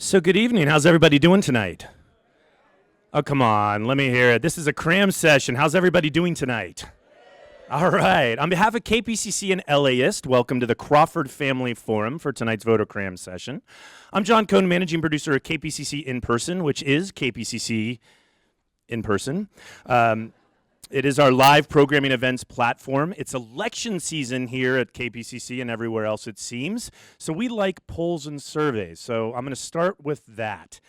So good evening. How's everybody doing tonight? Oh, come on. Let me hear it. This is a Cram session. How's everybody doing tonight? All right. On behalf of KPCC and LAist, welcome to the Crawford Family Forum for tonight's Voter Cram session. I'm John Cohn, managing producer of KPCC In Person, which is KPCC In Person. It is our live programming events platform. It's election season here at KPCC and everywhere else, it seems. So we like polls and surveys. So I'm going to start with that.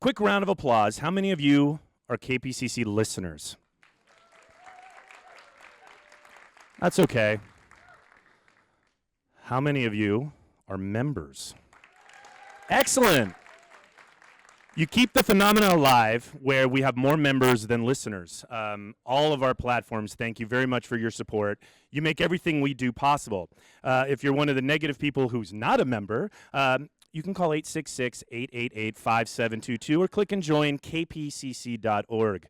Quick round of applause. How many of you are KPCC listeners? That's okay. How many of you are members? Excellent. You keep the phenomena alive where we have more members than listeners. All of our platforms, thank you very much for your support. You make everything we do possible. If you're one of the negative people who's not a member, you can call 866-888-5722 or click and join kpcc.org.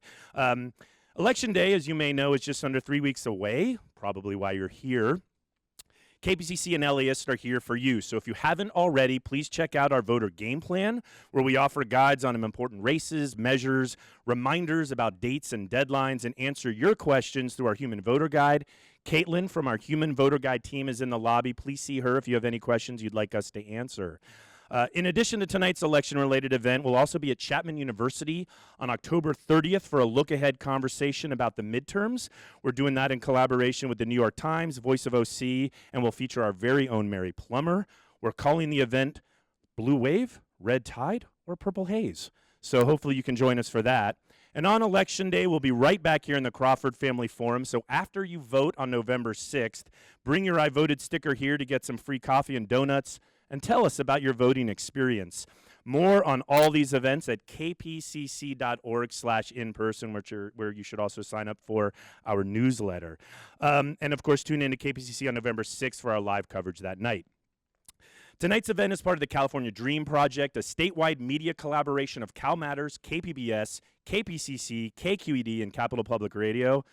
Election Day, as you may know, is just under 3 weeks away, probably why you're here. KPCC and LAist are here for you. So if you haven't already, please check out our voter game plan, where we offer guides on important races, measures, reminders about dates and deadlines, and answer your questions through our Human Voter Guide. Caitlin from our Human Voter Guide team is in the lobby. Please see her if you have any questions you'd like us to answer. In addition to tonight's election-related event, we'll also be at Chapman University on October 30th for a look-ahead conversation about the midterms. We're doing that in collaboration with the New York Times, Voice of OC, and we'll feature our very own Mary Plummer. We're calling the event Blue Wave, Red Tide, or Purple Haze. So hopefully you can join us for that. And on Election Day, we'll be right back here in the Crawford Family Forum. So after you vote on November 6th, bring your I voted sticker here to get some free coffee and donuts, and tell us about your voting experience. More on all these events at kpcc.org/inperson, where you should also sign up for our newsletter. And of course, tune in to KPCC on November 6th for our live coverage that night. Tonight's event is part of the California Dream Project, a statewide media collaboration of Cal Matters, KPBS, KPCC, KQED, and Capital Public Radio.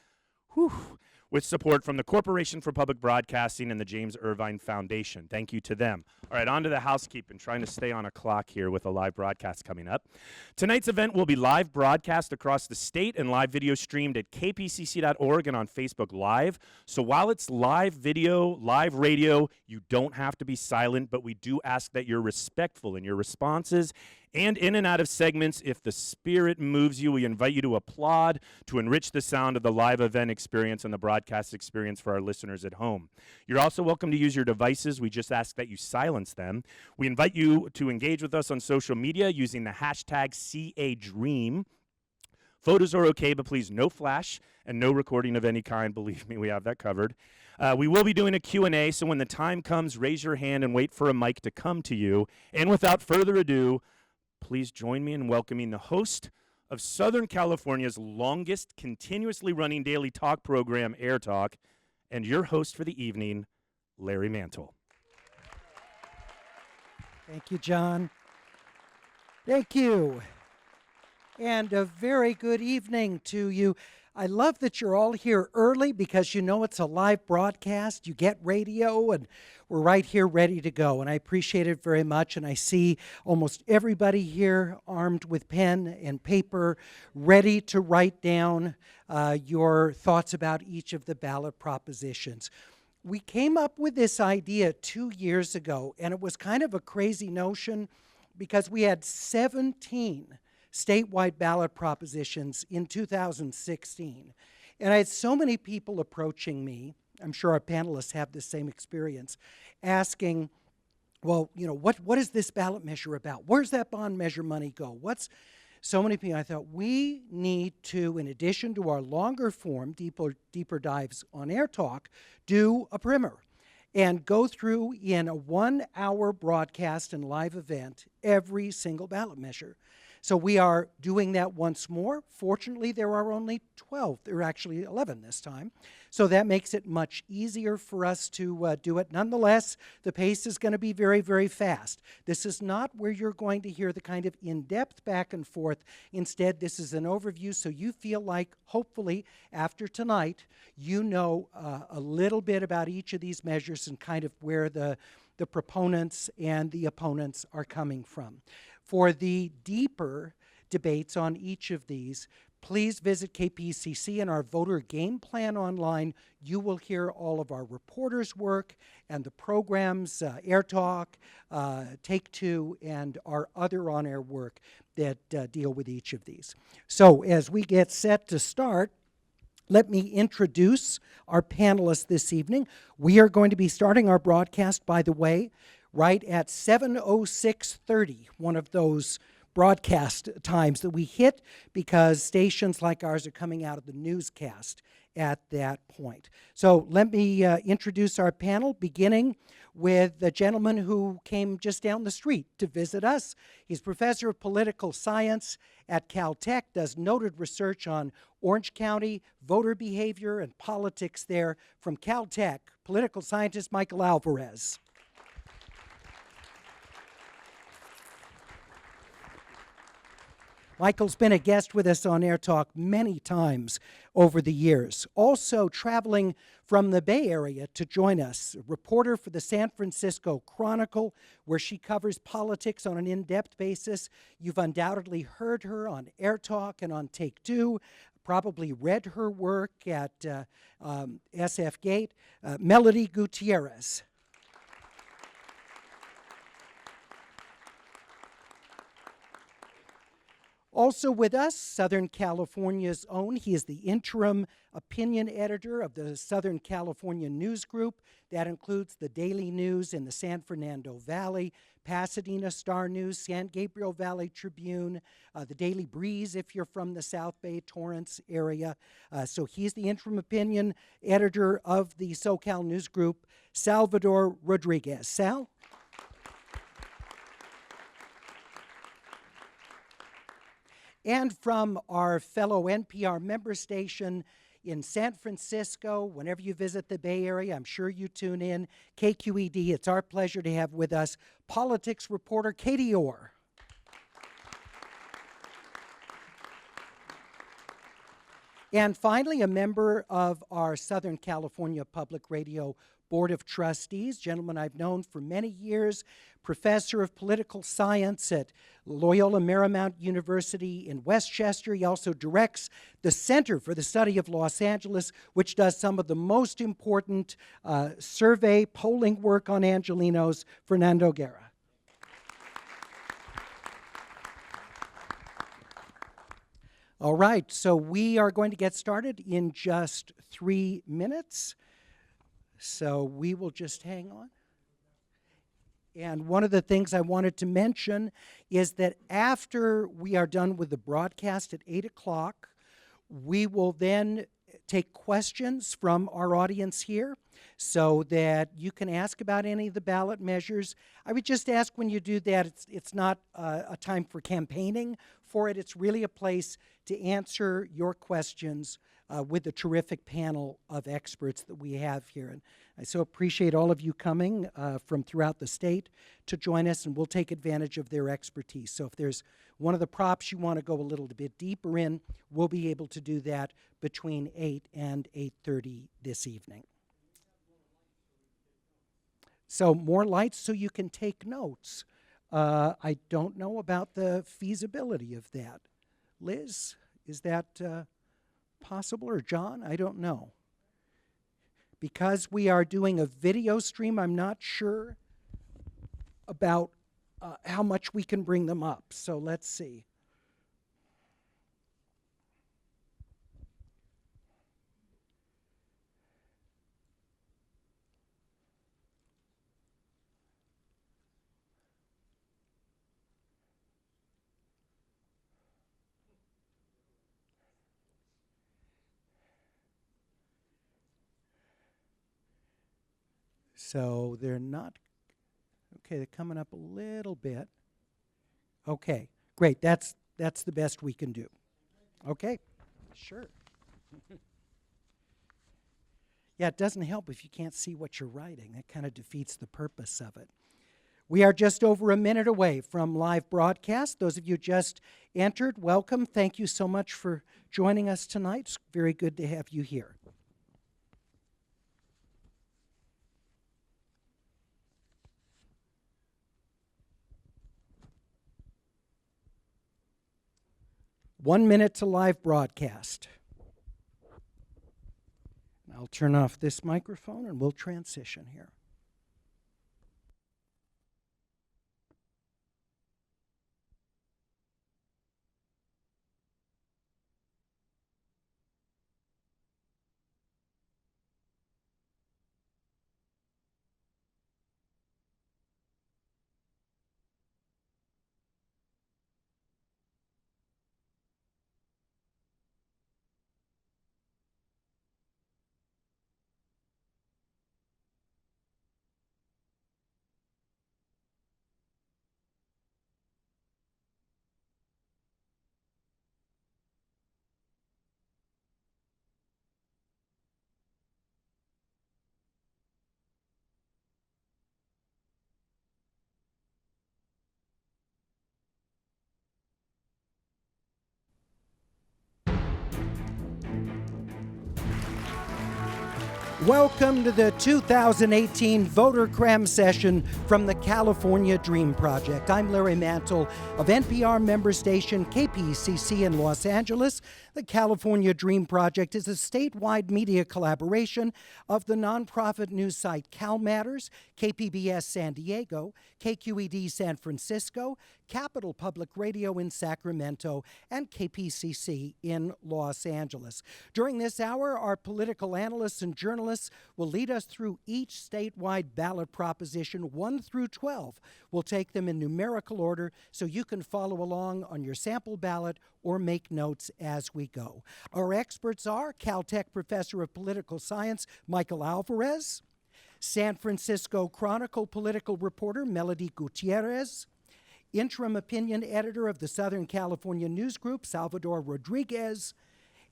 With support from the Corporation for Public Broadcasting and the James Irvine Foundation. Thank you to them. All right, on to the housekeeping, trying to stay on a clock here with a live broadcast coming up. Tonight's event will be live broadcast across the state and live video streamed at kpcc.org and on Facebook Live. So while it's live video, live radio, you don't have to be silent, but we do ask that you're respectful in your responses. And in and out of segments, if the spirit moves you, we invite you to applaud to enrich the sound of the live event experience and the broadcast experience for our listeners at home. You're also welcome to use your devices. We just ask that you silence them. We invite you to engage with us on social media using the hashtag #CADream. Photos are okay, but please no flash and no recording of any kind. Believe me, we have that covered. We will be doing a Q&A, so when the time comes, raise your hand and wait for a mic to come to you. And without further ado, please join me in welcoming the host of Southern California's longest continuously running daily talk program, AirTalk, and your host for the evening, Larry Mantle. Thank you, John. Thank you. And a very good evening to you. I love that you're all here early because you know it's a live broadcast. You get radio, and we're right here ready to go. And I appreciate it very much. And I see almost everybody here armed with pen and paper, ready to write down your thoughts about each of the ballot propositions. We came up with this idea 2 years ago, and it was kind of a crazy notion because we had 17 statewide ballot propositions in 2016. And I had so many people approaching me, I'm sure our panelists have the same experience, asking, well, you know, what is this ballot measure about? Where's that bond measure money go? So many people, I thought we need to, in addition to our longer form, deeper dives on AirTalk, do a primer and go through in a 1-hour broadcast and live event every single ballot measure. So we are doing that once more. Fortunately, there are only 12. There are actually 11 this time. So that makes it much easier for us to do it. Nonetheless, the pace is going to be very, very fast. This is not where you're going to hear the kind of in-depth back and forth. Instead, this is an overview so you feel like, hopefully, after tonight, you know a little bit about each of these measures and kind of where the proponents and the opponents are coming from. For the deeper debates on each of these, please visit KPCC and our voter game plan online. You will hear all of our reporters' work and the programs, AirTalk, Take Two, and our other on-air work that deal with each of these. So as we get set to start, let me introduce our panelists this evening. We are going to be starting our broadcast, by the way, right at 7:06:30, one of those broadcast times that we hit because stations like ours are coming out of the newscast at that point. So let me introduce our panel, beginning with the gentleman who came just down the street to visit us. He's professor of political science at Caltech, does noted research on Orange County, voter behavior, and politics there. From Caltech, political scientist Michael Alvarez. Michael's been a guest with us on AirTalk many times over the years. Also traveling from the Bay Area to join us, a reporter for the San Francisco Chronicle, where she covers politics on an in-depth basis. You've undoubtedly heard her on AirTalk and on Take Two, probably read her work at SF Gate. Melody Gutierrez. Also with us, Southern California's own. He is the interim opinion editor of the Southern California News Group. That includes the Daily News in the San Fernando Valley, Pasadena Star News, San Gabriel Valley Tribune, the Daily Breeze if you're from the South Bay, Torrance area. So he's the interim opinion editor of the SoCal News Group, Salvador Rodriguez. Sal? And from our fellow NPR member station in San Francisco, whenever you visit the Bay Area, I'm sure you tune in, KQED, it's our pleasure to have with us politics reporter Katie Orr. And finally, a member of our Southern California Public Radio Board of Trustees, gentleman I've known for many years, professor of political science at Loyola Marymount University in Westchester. He also directs the Center for the Study of Los Angeles, which does some of the most important survey polling work on Angelenos. Fernando Guerra. All right, so we are going to get started in just 3 minutes. So we will just hang on. And one of the things I wanted to mention is that after we are done with the broadcast at 8 o'clock, we will then take questions from our audience here so that you can ask about any of the ballot measures. I would just ask when you do that, it's not a time for campaigning for it. It's really a place to answer your questions with the terrific panel of experts that we have here. And I so appreciate all of you coming from throughout the state to join us, and we'll take advantage of their expertise. So if there's one of the props you want to go a little bit deeper in, we'll be able to do that between 8 and 8:30 this evening. So more lights so you can take notes. I don't know about the feasibility of that. Liz, is that possible, or John? I don't know. Because we are doing a video stream, I'm not sure about how much we can bring them up. So let's see. So they're not, okay, they're coming up a little bit. Okay, great, that's the best we can do. Okay, sure. Yeah, it doesn't help if you can't see what you're writing. That kind of defeats the purpose of it. We are just over a minute away from live broadcast. Those of you just entered, welcome. Thank you so much for joining us tonight. It's very good to have you here. 1 minute to live broadcast. I'll turn off this microphone and we'll transition here. Welcome to the 2018 Voter Cram session from the California Dream Project. I'm Larry Mantle of NPR member station KPCC in Los Angeles. The California Dream Project is a statewide media collaboration of the nonprofit news site Cal Matters, KPBS San Diego, KQED San Francisco, Capital Public Radio in Sacramento, and KPCC in Los Angeles. During this hour, our political analysts and journalists will lead us through each statewide ballot proposition 1 through 12. We'll take them in numerical order so you can follow along on your sample ballot or make notes as we go. Our experts are Caltech Professor of Political Science Michael Alvarez, San Francisco Chronicle political reporter Melody Gutierrez, interim opinion editor of the Southern California News Group Salvador Rodriguez,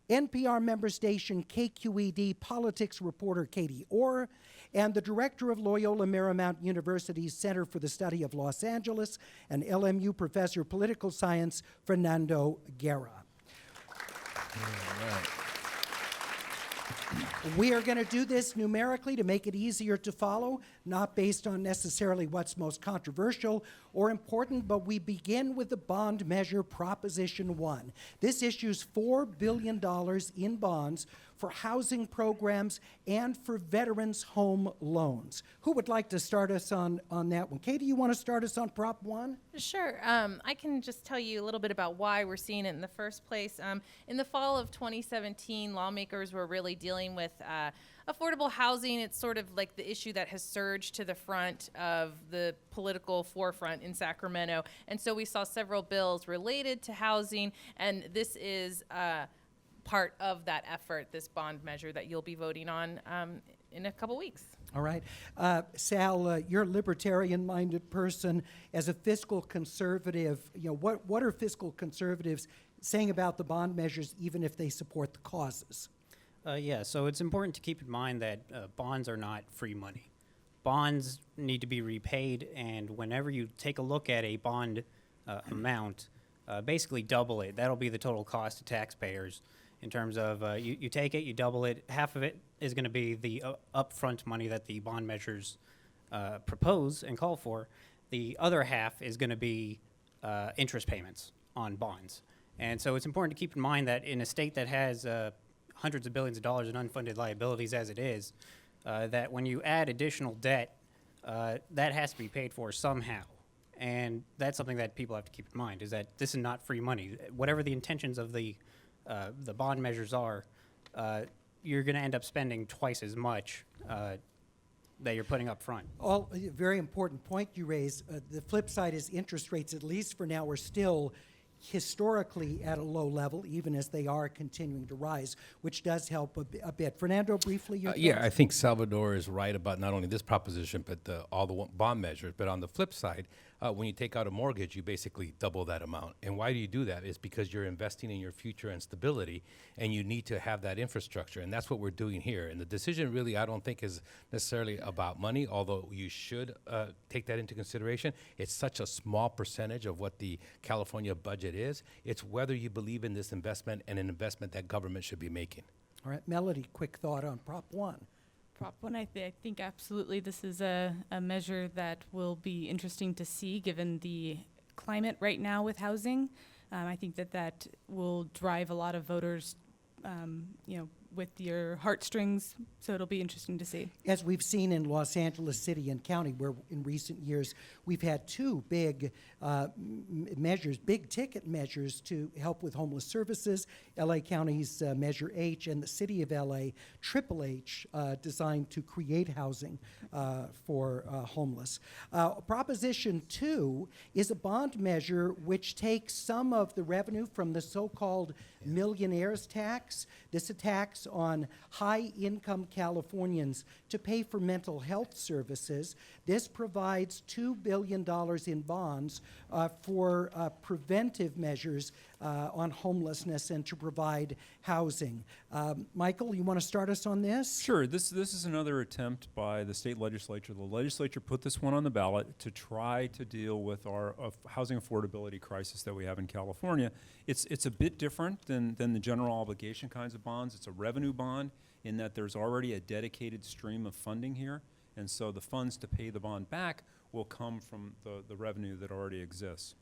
NPR member station KQED politics reporter Katie Orr, and the director of Loyola Marymount University's Center for the Study of Los Angeles and LMU professor of political science Fernando Guerra. All right. We are going to do this numerically to make it easier to follow, not based on necessarily what's most controversial or important, but we begin with the bond measure Proposition 1. This issues $4 billion in bonds for housing programs and for veterans' home loans. Who would like to start us on that one? Katie, you want to start us on Prop 1? Sure. I can just tell you a little bit about why we're seeing it in the first place. In the fall of 2017, lawmakers were really dealing with affordable housing. It's sort of like the issue that has surged to the front of the political forefront in Sacramento. And so we saw several bills related to housing, and this is part of that effort, this bond measure that you'll be voting on in a couple weeks. All right. Sal, you're a libertarian-minded person. As a fiscal conservative, what are fiscal conservatives saying about the bond measures, even if they support the causes? So it's important to keep in mind that bonds are not free money. Bonds need to be repaid, and whenever you take a look at a bond amount, basically double it. That'll be the total cost to taxpayers. In terms of you take it, you double it. Half of it is going to be the upfront money that the bond measures propose and call for. The other half is going to be interest payments on bonds. And so it's important to keep in mind that in a state that has hundreds of billions of dollars in unfunded liabilities as it is, that when you add additional debt, that has to be paid for somehow. And that's something that people have to keep in mind, is that this is not free money. Whatever the intentions of the bond measures are, you're going to end up spending twice as much that you're putting up front. All a very important point you raise. The flip side is interest rates, at least for now, are still historically at a low level, even as they are continuing to rise, which does help a bit. Fernando, briefly, your yeah, I think Salvador is right about not only this proposition, but all the bond measures. But on the flip side, when you take out a mortgage, you basically double that amount. And why do you do that? It's because you're investing in your future and stability, and you need to have that infrastructure. And that's what we're doing here. And the decision really, I don't think, is necessarily about money, although you should take that into consideration. It's such a small percentage of what the California budget is. It's whether you believe in this investment and an investment that government should be making. All right, Melody, quick thought on Prop 1. Prop 1, I think absolutely this is a measure that will be interesting to see given the climate right now with housing. I think that will drive a lot of voters, with your heartstrings. So it'll be interesting to see. As we've seen in Los Angeles City and County, where in recent years we've had two big measures, big ticket measures to help with homeless services, LA County's Measure H and the City of LA, Triple H, designed to create housing for homeless. Proposition 2 is a bond measure which takes some of the revenue from the so-called millionaire's tax. This attacks on high-income Californians to pay for mental health services. This provides $2 billion in bonds for preventive measures on homelessness and to provide housing. Michael, you want to start us on this? Sure. This is another attempt by the state legislature. The legislature put this one on the ballot to try to deal with our housing affordability crisis that we have in California. It's a bit different than the general obligation kinds of bonds. It's a revenue bond in that there's already a dedicated stream of funding here, and so the funds to pay the bond back will come from the revenue that already exists.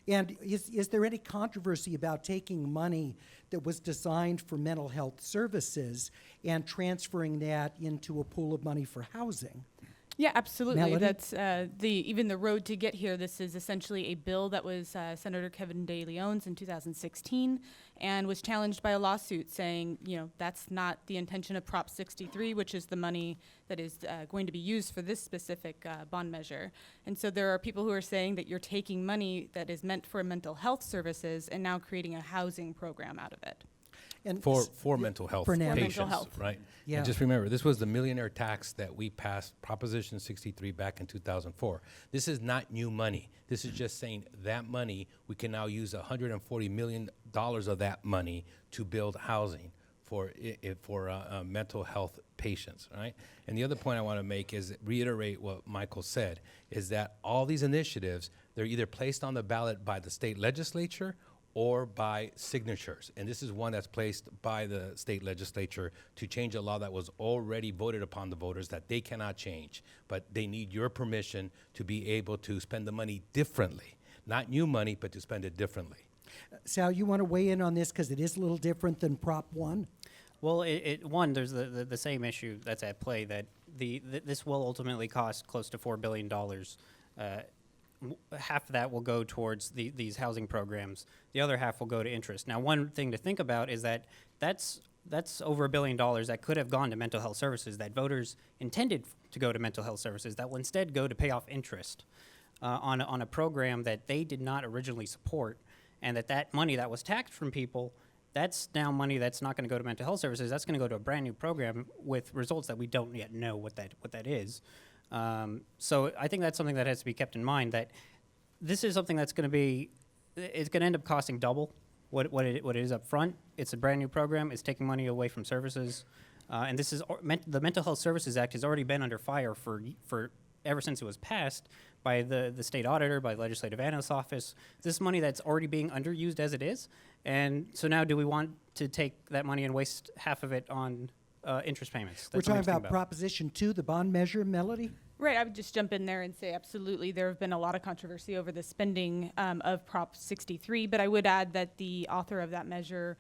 And is there any controversy about taking money that was designed for mental health services and transferring that into a pool of money for housing? Yeah, absolutely. Melody? That's even the road to get here. This is essentially a bill that was Senator Kevin De Leon's in 2016 and was challenged by a lawsuit saying, that's not the intention of Prop 63, which is the money that is going to be used for this specific bond measure. And so there are people who are saying that you're taking money that is meant for mental health services and now creating a housing program out of it. And For mental health for now. patients, mental health. right? Yeah. And just remember, this was the millionaire tax that we passed, Proposition 63, back in 2004. This is not new money. This is just saying that money, we can now use $140 million of that money to build housing for mental health patients, right? And the other point I want to make is reiterate what Michael said, is that all these initiatives, they're either placed on the ballot by the state legislature or by signatures. And this is one that's placed by the state legislature to change a law that was already voted upon the voters that they cannot change. But they need your permission to be able to spend the money differently. Not new money, but to spend it differently. Sal, you want to weigh in on this because it is a little different than Prop 1? Well, there's the same issue that's at play, that this will ultimately cost close to $4 billion. Half of that will go towards these housing programs. The other half will go to interest. Now, one thing to think about is that's over $1 billion that could have gone to mental health services, that voters intended to go to mental health services, that will instead go to pay off interest on a program that they did not originally support, and that money that was taxed from people, that's now money that's not going to go to mental health services. That's going to go to a brand new program with results that we don't yet know what that is. So I think that's something that has to be kept in mind, that this is something that's going to end up costing double what it is up front. It's a brand new program. It's taking money away from services. And this is the Mental Health Services Act has already been under fire for ever since it was passed by the state auditor, by the legislative analyst's office. This is money that's already being underused as it is. And so now do we want to take that money and waste half of it on interest payments? We're talking about Proposition 2, the bond measure, Melody? Right, I would just jump in there and say absolutely. There have been a lot of controversy over the spending of Prop 63, but I would add that the author of that measure,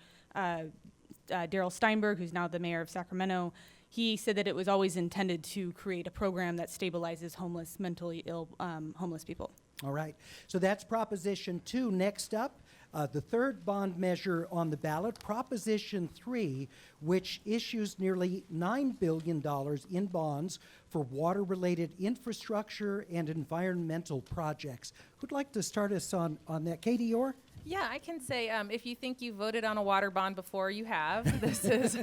Darrell Steinberg, who's now the mayor of Sacramento, he said that it was always intended to create a program that stabilizes mentally ill homeless people. All right. So that's Proposition 2. Next up, the third bond measure on the ballot, Proposition 3, which issues nearly $9 billion in bonds for water-related infrastructure and environmental projects. Who'd like to start us on that? Katie Orr? Yeah, I can say if you think you voted on a water bond before, you have. This is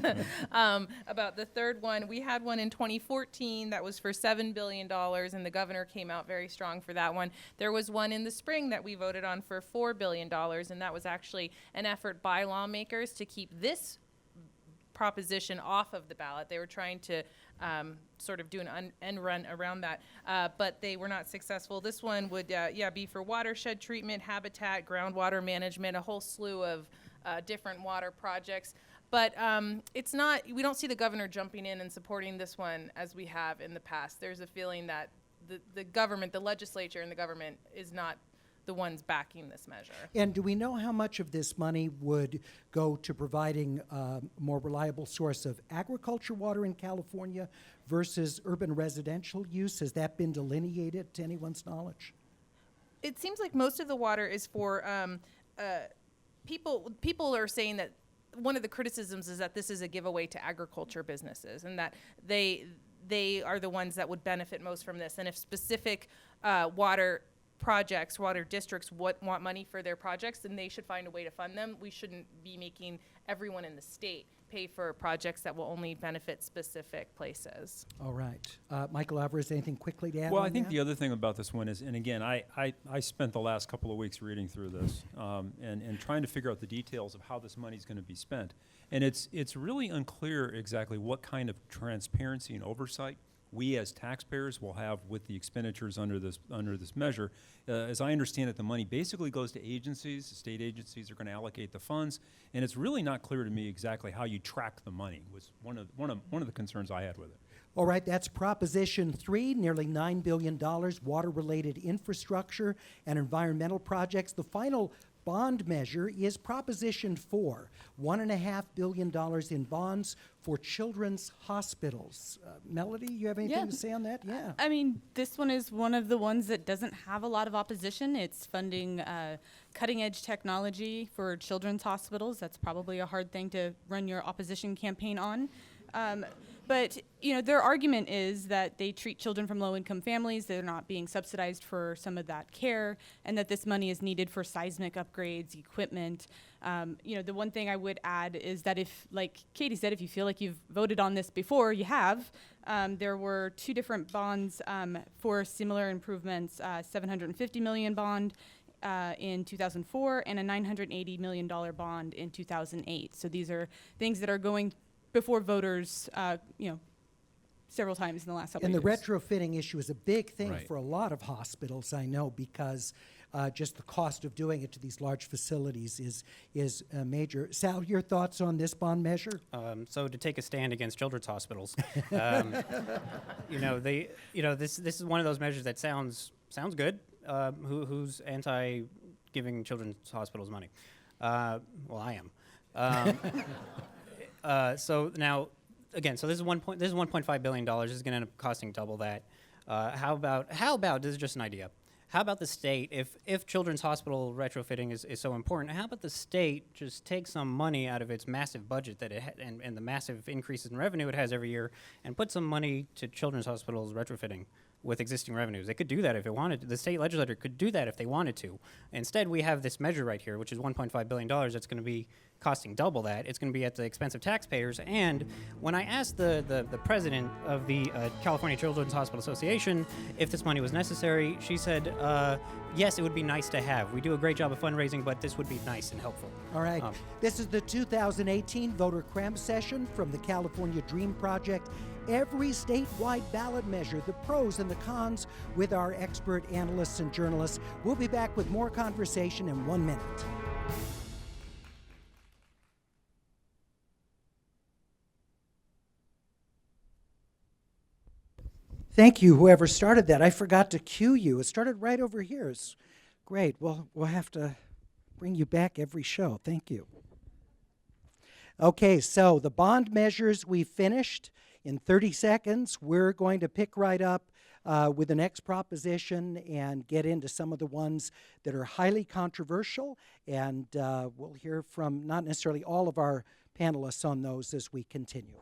about the third one. We had one in 2014 that was for $7 billion, and the governor came out very strong for that one. There was one in the spring that we voted on for $4 billion, and that was actually an effort by lawmakers to keep this proposition off of the ballot. They were trying to sort of do an end run around that, but they were not successful. This one would, be for watershed treatment, habitat, groundwater management, a whole slew of different water projects. But it's not, we don't see the governor jumping in and supporting this one as we have in the past. There's a feeling that the government, the legislature and the government is not the ones backing this measure. And do we know how much of this money would go to providing a more reliable source of agriculture water in California versus urban residential use? Has that been delineated to anyone's knowledge? It seems like most of the water is for people. People are saying that one of the criticisms is that this is a giveaway to agriculture businesses, and that they are the ones that would benefit most from this. And if specific water projects, water districts want money for their projects, then they should find a way to fund them. We shouldn't be making everyone in the state pay for projects that will only benefit specific places. All right. Michael Alvarez, anything quickly to add Well, on I think that? the other thing about this one is, and again, I spent the last couple of weeks reading through this and trying to figure out the details of how this money is going to be spent. And it's really unclear exactly what kind of transparency and oversight we as taxpayers will have with the expenditures under this measure. As I understand it, the money basically goes to agencies. The state agencies are going to allocate the funds, and it's really not clear to me exactly how you track the money. Was one of the concerns I had with it. All right, that's Proposition 3, nearly $9 billion, water-related infrastructure and environmental projects. The final bond measure is Proposition 4, $1.5 billion in bonds for children's hospitals. Melody, you have anything Yeah. to say on that? Yeah. I mean, this one is one of the ones that doesn't have a lot of opposition. It's funding cutting-edge technology for children's hospitals. That's probably a hard thing to run your opposition campaign on. But, you know, their argument is that they treat children from low-income families, they're not being subsidized for some of that care, and that this money is needed for seismic upgrades, equipment. You know, the one thing I would add is that if, like Katie said, if you feel like you've voted on this before, you have. There were two different bonds for similar improvements, $750 million bond in 2004 and a $980 million bond in 2008. So these are things that are going before voters, you know, several times in the last couple And of the years. retrofitting issue is a big thing Right. for a lot of hospitals, I know, because just the cost of doing it to these large facilities is major. Sal, your thoughts on this bond measure? So to take a stand against children's hospitals, you know, this is one of those measures that sounds good. Who's anti giving children's hospitals money? Well, I am. So now, again, so this is $1.5 billion. This is going to end up costing double that. How about this is just an idea. How about the state, if children's hospital retrofitting is so important, how about the state just take some money out of its massive budget that and the massive increases in revenue it has every year and put some money to children's hospitals retrofitting with existing revenues? They could do that if it wanted to. The state legislature could do that if they wanted to. Instead, we have this measure right here, which is $1.5 billion. That's going to be costing double that. It's going to be at the expense of taxpayers. And when I asked the president of the California Children's Hospital Association if this money was necessary, she said, yes, it would be nice to have. We do a great job of fundraising, but this would be nice and helpful. All right. This is the 2018 voter cram session from the California Dream Project. Every statewide ballot measure, the pros and the cons, with our expert analysts and journalists. We'll be back with more conversation in 1 minute. Thank you, whoever started that. I forgot to cue you. It started right over here. It's great. Well, we'll have to bring you back every show. Thank you. Okay, so the bond measures we finished. In 30 seconds, we're going to pick right up with the next proposition and get into some of the ones that are highly controversial. And we'll hear from not necessarily all of our panelists on those as we continue.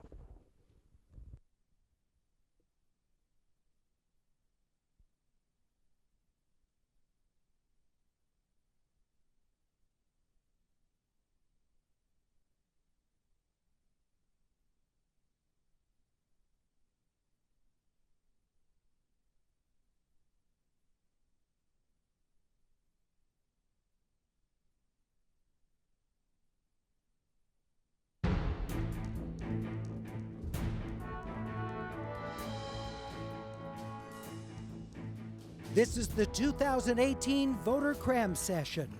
This is the 2018 voter cram session.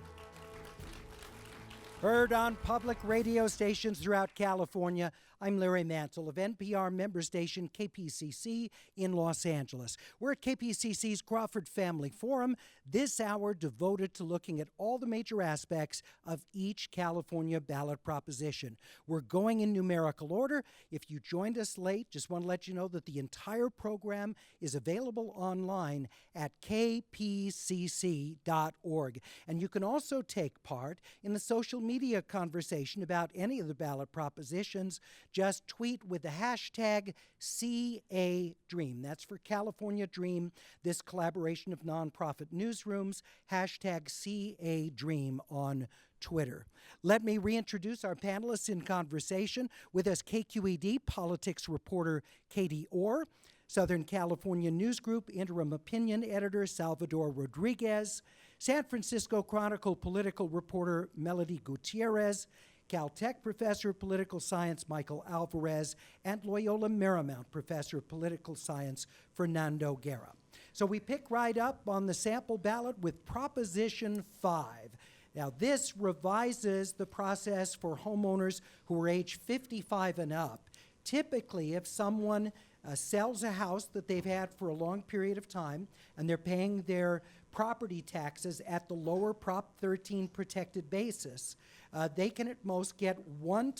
Heard on public radio stations throughout California, I'm Larry Mansell of NPR member station KPCC in Los Angeles. We're at KPCC's Crawford Family Forum, this hour devoted to looking at all the major aspects of each California ballot proposition. We're going in numerical order. If you joined us late, just want to let you know that the entire program is available online at kpcc.org. And you can also take part in the social media conversation about any of the ballot propositions. Just tweet with the hashtag CADream. That's for California Dream, this collaboration of nonprofit newsrooms, hashtag CADream on Twitter. Let me reintroduce our panelists in conversation. With us, KQED politics reporter Katie Orr, Southern California News Group interim opinion editor Salvador Rodriguez, San Francisco Chronicle political reporter Melody Gutierrez, Caltech professor of political science Michael Alvarez, and Loyola Marymount professor of political science Fernando Guerra. So we pick right up on the sample ballot with Proposition 5. Now, this revises the process for homeowners who are age 55 and up. Typically, if someone sells a house that they've had for a long period of time and they're paying their property taxes at the lower Prop 13 protected basis, they can at most get one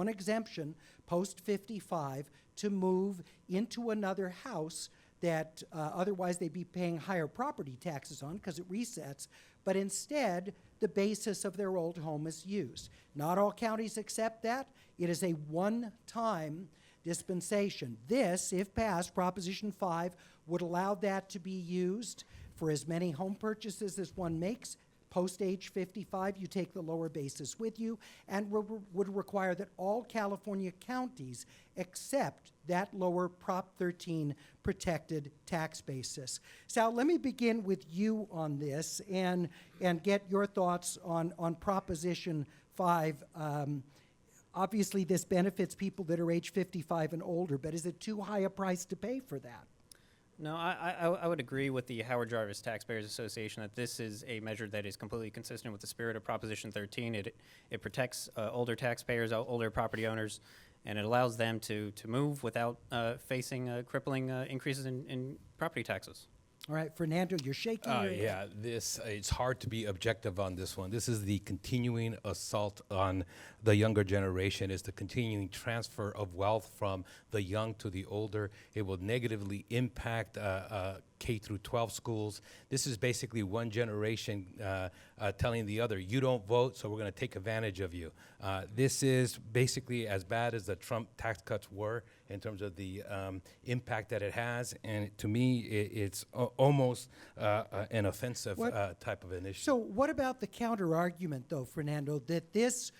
exemption post 55 to move into another house that otherwise they'd be paying higher property taxes on because it resets, but instead the basis of their old home is used. Not all counties accept that. It is a one-time dispensation. This, if passed, Proposition 5, would allow that to be used for as many home purchases as one makes. Post age 55, you take the lower basis with you, and would require that all California counties accept that lower Prop 13 protected tax basis. Sal, let me begin with you on this and get your thoughts on Proposition 5. Obviously, this benefits people that are age 55 and older, but is it too high a price to pay for that? No, I would agree with the Howard Jarvis Taxpayers Association that this is a measure that is completely consistent with the spirit of Proposition 13. It protects older taxpayers, older property owners, and it allows them to move without facing crippling increases in property taxes. All right, Fernando, you're shaking your head. Yeah, it's hard to be objective on this one. This is the continuing assault on the younger generation. It's the continuing transfer of wealth from the young to the older. It will negatively impact K through 12 schools. This is basically one generation telling the other, you don't vote, so we're going to take advantage of you. This is basically as bad as the Trump tax cuts were in terms of the impact that it has. And to me, it's almost an offensive type of initiative. So what about the counter argument, though, Fernando, that this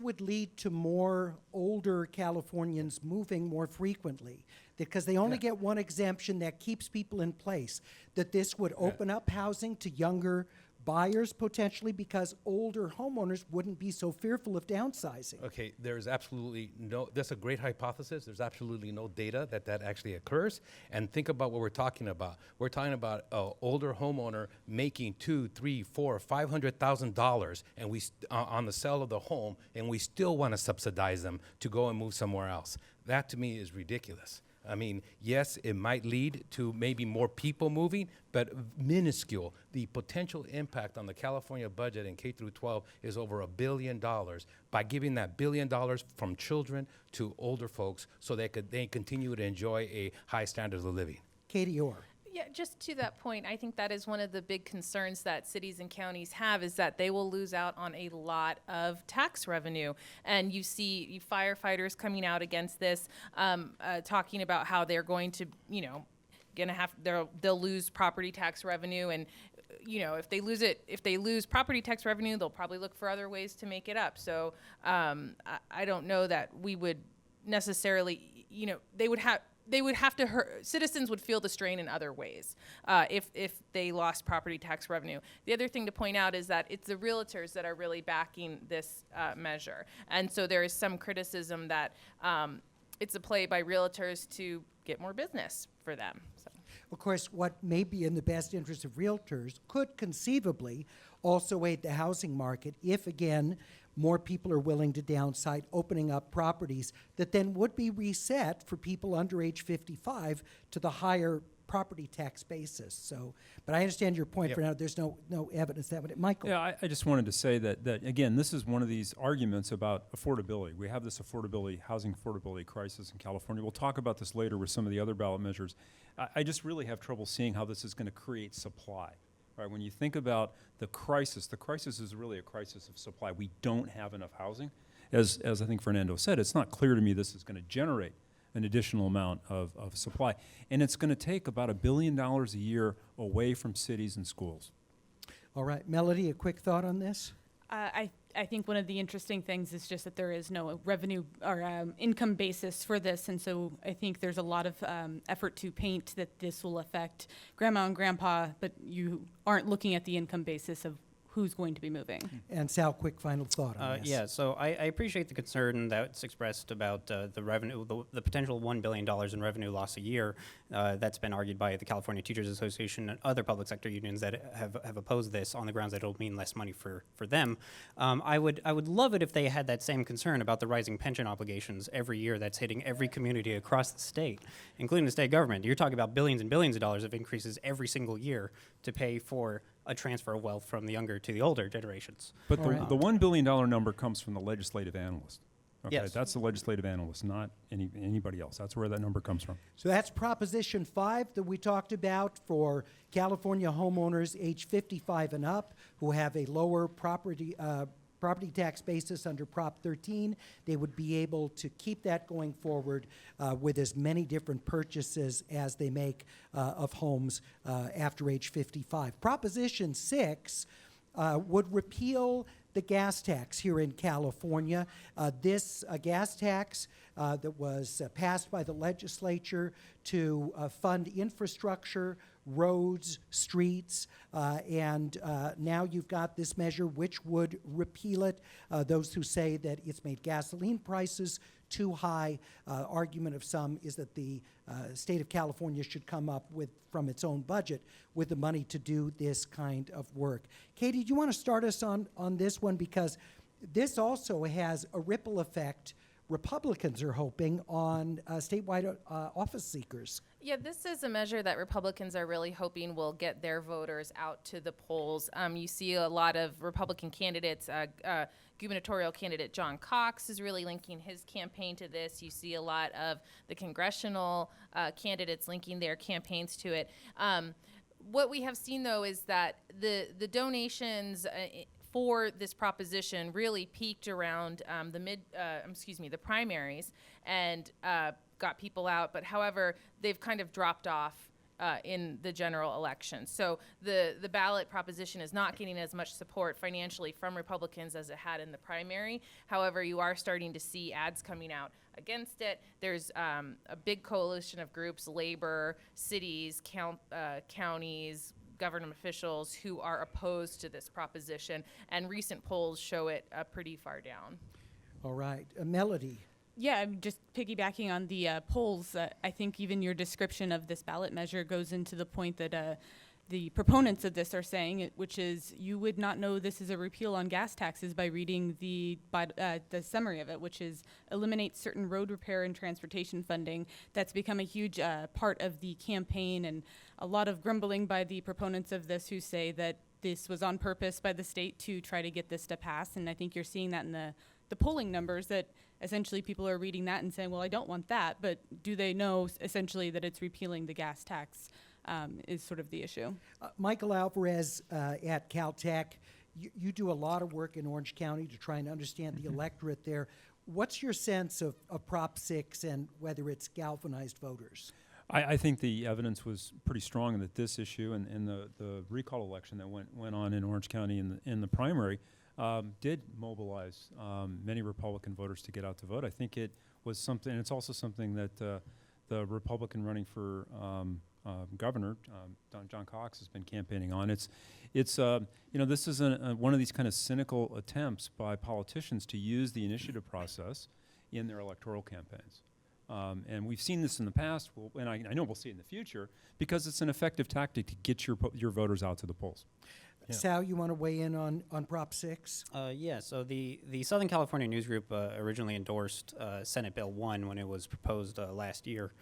would lead to more older Californians moving more frequently, because they only get one exemption that keeps people in place, that this would open up housing to younger buyers potentially because older homeowners wouldn't be so fearful of downsizing? Okay, there's absolutely that's a great hypothesis. There's absolutely no data that actually occurs. And think about what we're talking about. We're talking about an older homeowner making $200,000, $300,000, $400,000, $500,000 and on the sale of the home, and we still want to subsidize them to go and move somewhere else. That to me is ridiculous. I mean, yes, it might lead to maybe more people moving, but minuscule. The potential impact on the California budget in K through 12 is over $1 billion by giving that $1 billion from children to older folks so they continue to enjoy a high standard of living. Katie Orr. Yeah, just to that point, I think that is one of the big concerns that cities and counties have, is that they will lose out on a lot of tax revenue. And you see firefighters coming out against this, talking about how they're going to, they'll lose property tax revenue. And, if they lose property tax revenue, they'll probably look for other ways to make it up. So I don't know that we would necessarily, citizens would feel the strain in other ways if they lost property tax revenue. The other thing to point out is that it's the realtors that are really backing this measure. And so there is some criticism that it's a play by realtors to get more business for them. So. Of course, what may be in the best interest of realtors could conceivably also aid the housing market if, again, more people are willing to downsize, opening up properties that then would be reset for people under age 55 to the higher property tax basis. So, but I understand your point. Yep. For now, there's no evidence that would. Michael. Yeah, I just wanted to say that again, this is one of these arguments about affordability. We have this housing affordability crisis in California. We'll talk about this later with some of the other ballot measures. I just really have trouble seeing how this is going to create supply. Right? When you think about the crisis is really a crisis of supply. We don't have enough housing. As I think Fernando said, it's not clear to me this is going to generate an additional amount of supply. And it's going to take about $1 billion a year away from cities and schools. All right, Melody, a quick thought on this? I think one of the interesting things is just that there is no revenue or income basis for this, and so I think there's a lot of effort to paint that this will affect grandma and grandpa, but you aren't looking at the income basis of who's going to be moving. And Sal, quick final thought on this. Yeah, so I appreciate the concern that's expressed about the revenue, the potential $1 billion in revenue loss a year. That's been argued by the California Teachers Association and other public sector unions that have opposed this on the grounds that it'll mean less money for them. I would love it if they had that same concern about the rising pension obligations every year that's hitting every community across the state, including the state government. You're talking about billions and billions of dollars of increases every single year to pay for a transfer of wealth from the younger to the older generations. But the $1 billion number comes from the legislative analyst. Okay, Yes. that's the legislative analyst, not anybody else. That's where that number comes from. So that's Proposition 5 that we talked about for California homeowners age 55 and up who have a lower property tax basis under Prop 13. They would be able to keep that going forward with as many different purchases as they make of homes after age 55. Proposition 6 would repeal the gas tax here in California. This gas tax that was passed by the legislature to fund infrastructure, roads, streets, and now you've got this measure which would repeal it. Those who say that it's made gasoline prices too high, argument of some is that the state of California should come up with, from its own budget, with the money to do this kind of work. Katie, do you want to start us on this one? Because this also has a ripple effect, Republicans are hoping, on statewide office seekers. Yeah, this is a measure that Republicans are really hoping will get their voters out to the polls. You see a lot of Republican candidates, gubernatorial candidate John Cox is really linking his campaign to this. You see a lot of the congressional candidates linking their campaigns to it. What we have seen, though, is that the donations for this proposition really peaked around the primaries and got people out. But however, they've kind of dropped off in the general election. So the ballot proposition is not getting as much support financially from Republicans as it had in the primary. However, you are starting to see ads coming out against it. There's a big coalition of groups, labor, cities, counties, government officials who are opposed to this proposition, and recent polls show it pretty far down. All right. Melody. Yeah, I'm just piggybacking on the polls. I think even your description of this ballot measure goes into the point that the proponents of this are saying, which is you would not know this is a repeal on gas taxes by reading the summary of it, which is eliminate certain road repair and transportation funding. That's become a huge part of the campaign, and a lot of grumbling by the proponents of this who say that this was on purpose by the state to try to get this to pass. And I think you're seeing that in the polling numbers, that essentially people are reading that and saying, well, I don't want that, but do they know essentially that it's repealing the gas tax is sort of the issue. Michael Alvarez at Caltech, you do a lot of work in Orange County to try and understand the electorate there. What's your sense of Prop 6 and whether it's galvanized voters? I think the evidence was pretty strong that this issue and the recall election that went on in Orange County in the primary did mobilize many Republican voters to get out to vote. I think it was something, and it's also something that the Republican running for governor, John Cox, has been campaigning on. It's this is one of these kind of cynical attempts by politicians to use the initiative process in their electoral campaigns. And we've seen this in the past, and I know we'll see it in the future, because it's an effective tactic to get your voters out to the polls. Sal, you want to weigh in on Prop 6? Yeah, so the Southern California News Group originally endorsed Senate Bill 1 when it was proposed last year.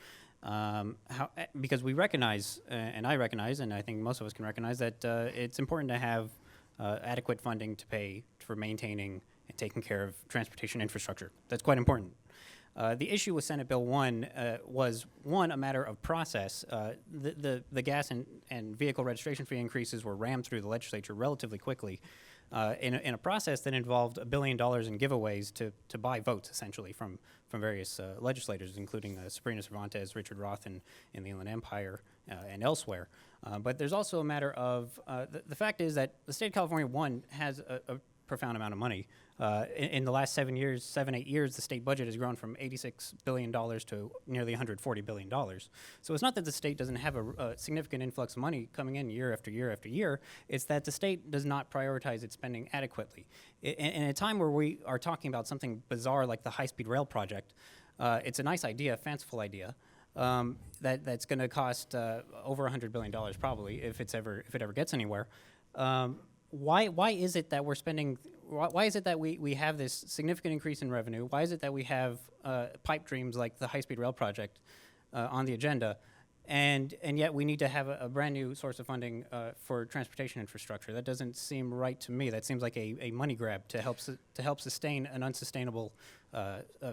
Because we recognize, and I recognize, and I think most of us can recognize, that it's important to have adequate funding to pay for maintaining and taking care of transportation infrastructure. That's quite important. The issue with Senate Bill 1 was, one, a matter of process. The gas and vehicle registration fee increases were rammed through the legislature relatively quickly in a process that involved $1 billion in giveaways to buy votes, essentially, from various legislators, including Sabrina Cervantes, Richard Roth in the Inland Empire, and elsewhere. But there's also a matter of, the fact is that the state of California, one, has a profound amount of money. In the last 7, 8 years, the state budget has grown from $86 billion to nearly $140 billion. So it's not that the state doesn't have a significant influx of money coming in year after year after year. It's that the state does not prioritize its spending adequately. In a time where we are talking about something bizarre like the high-speed rail project, it's a nice idea, a fanciful idea, that's going to cost over $100 billion probably if it ever gets anywhere. Why is it that we're spending? Why is it that we have this significant increase in revenue? Why is it that we have pipe dreams like the high-speed rail project on the agenda, and yet we need to have a brand new source of funding for transportation infrastructure? That doesn't seem right to me. That seems like a money grab to help sustain an unsustainable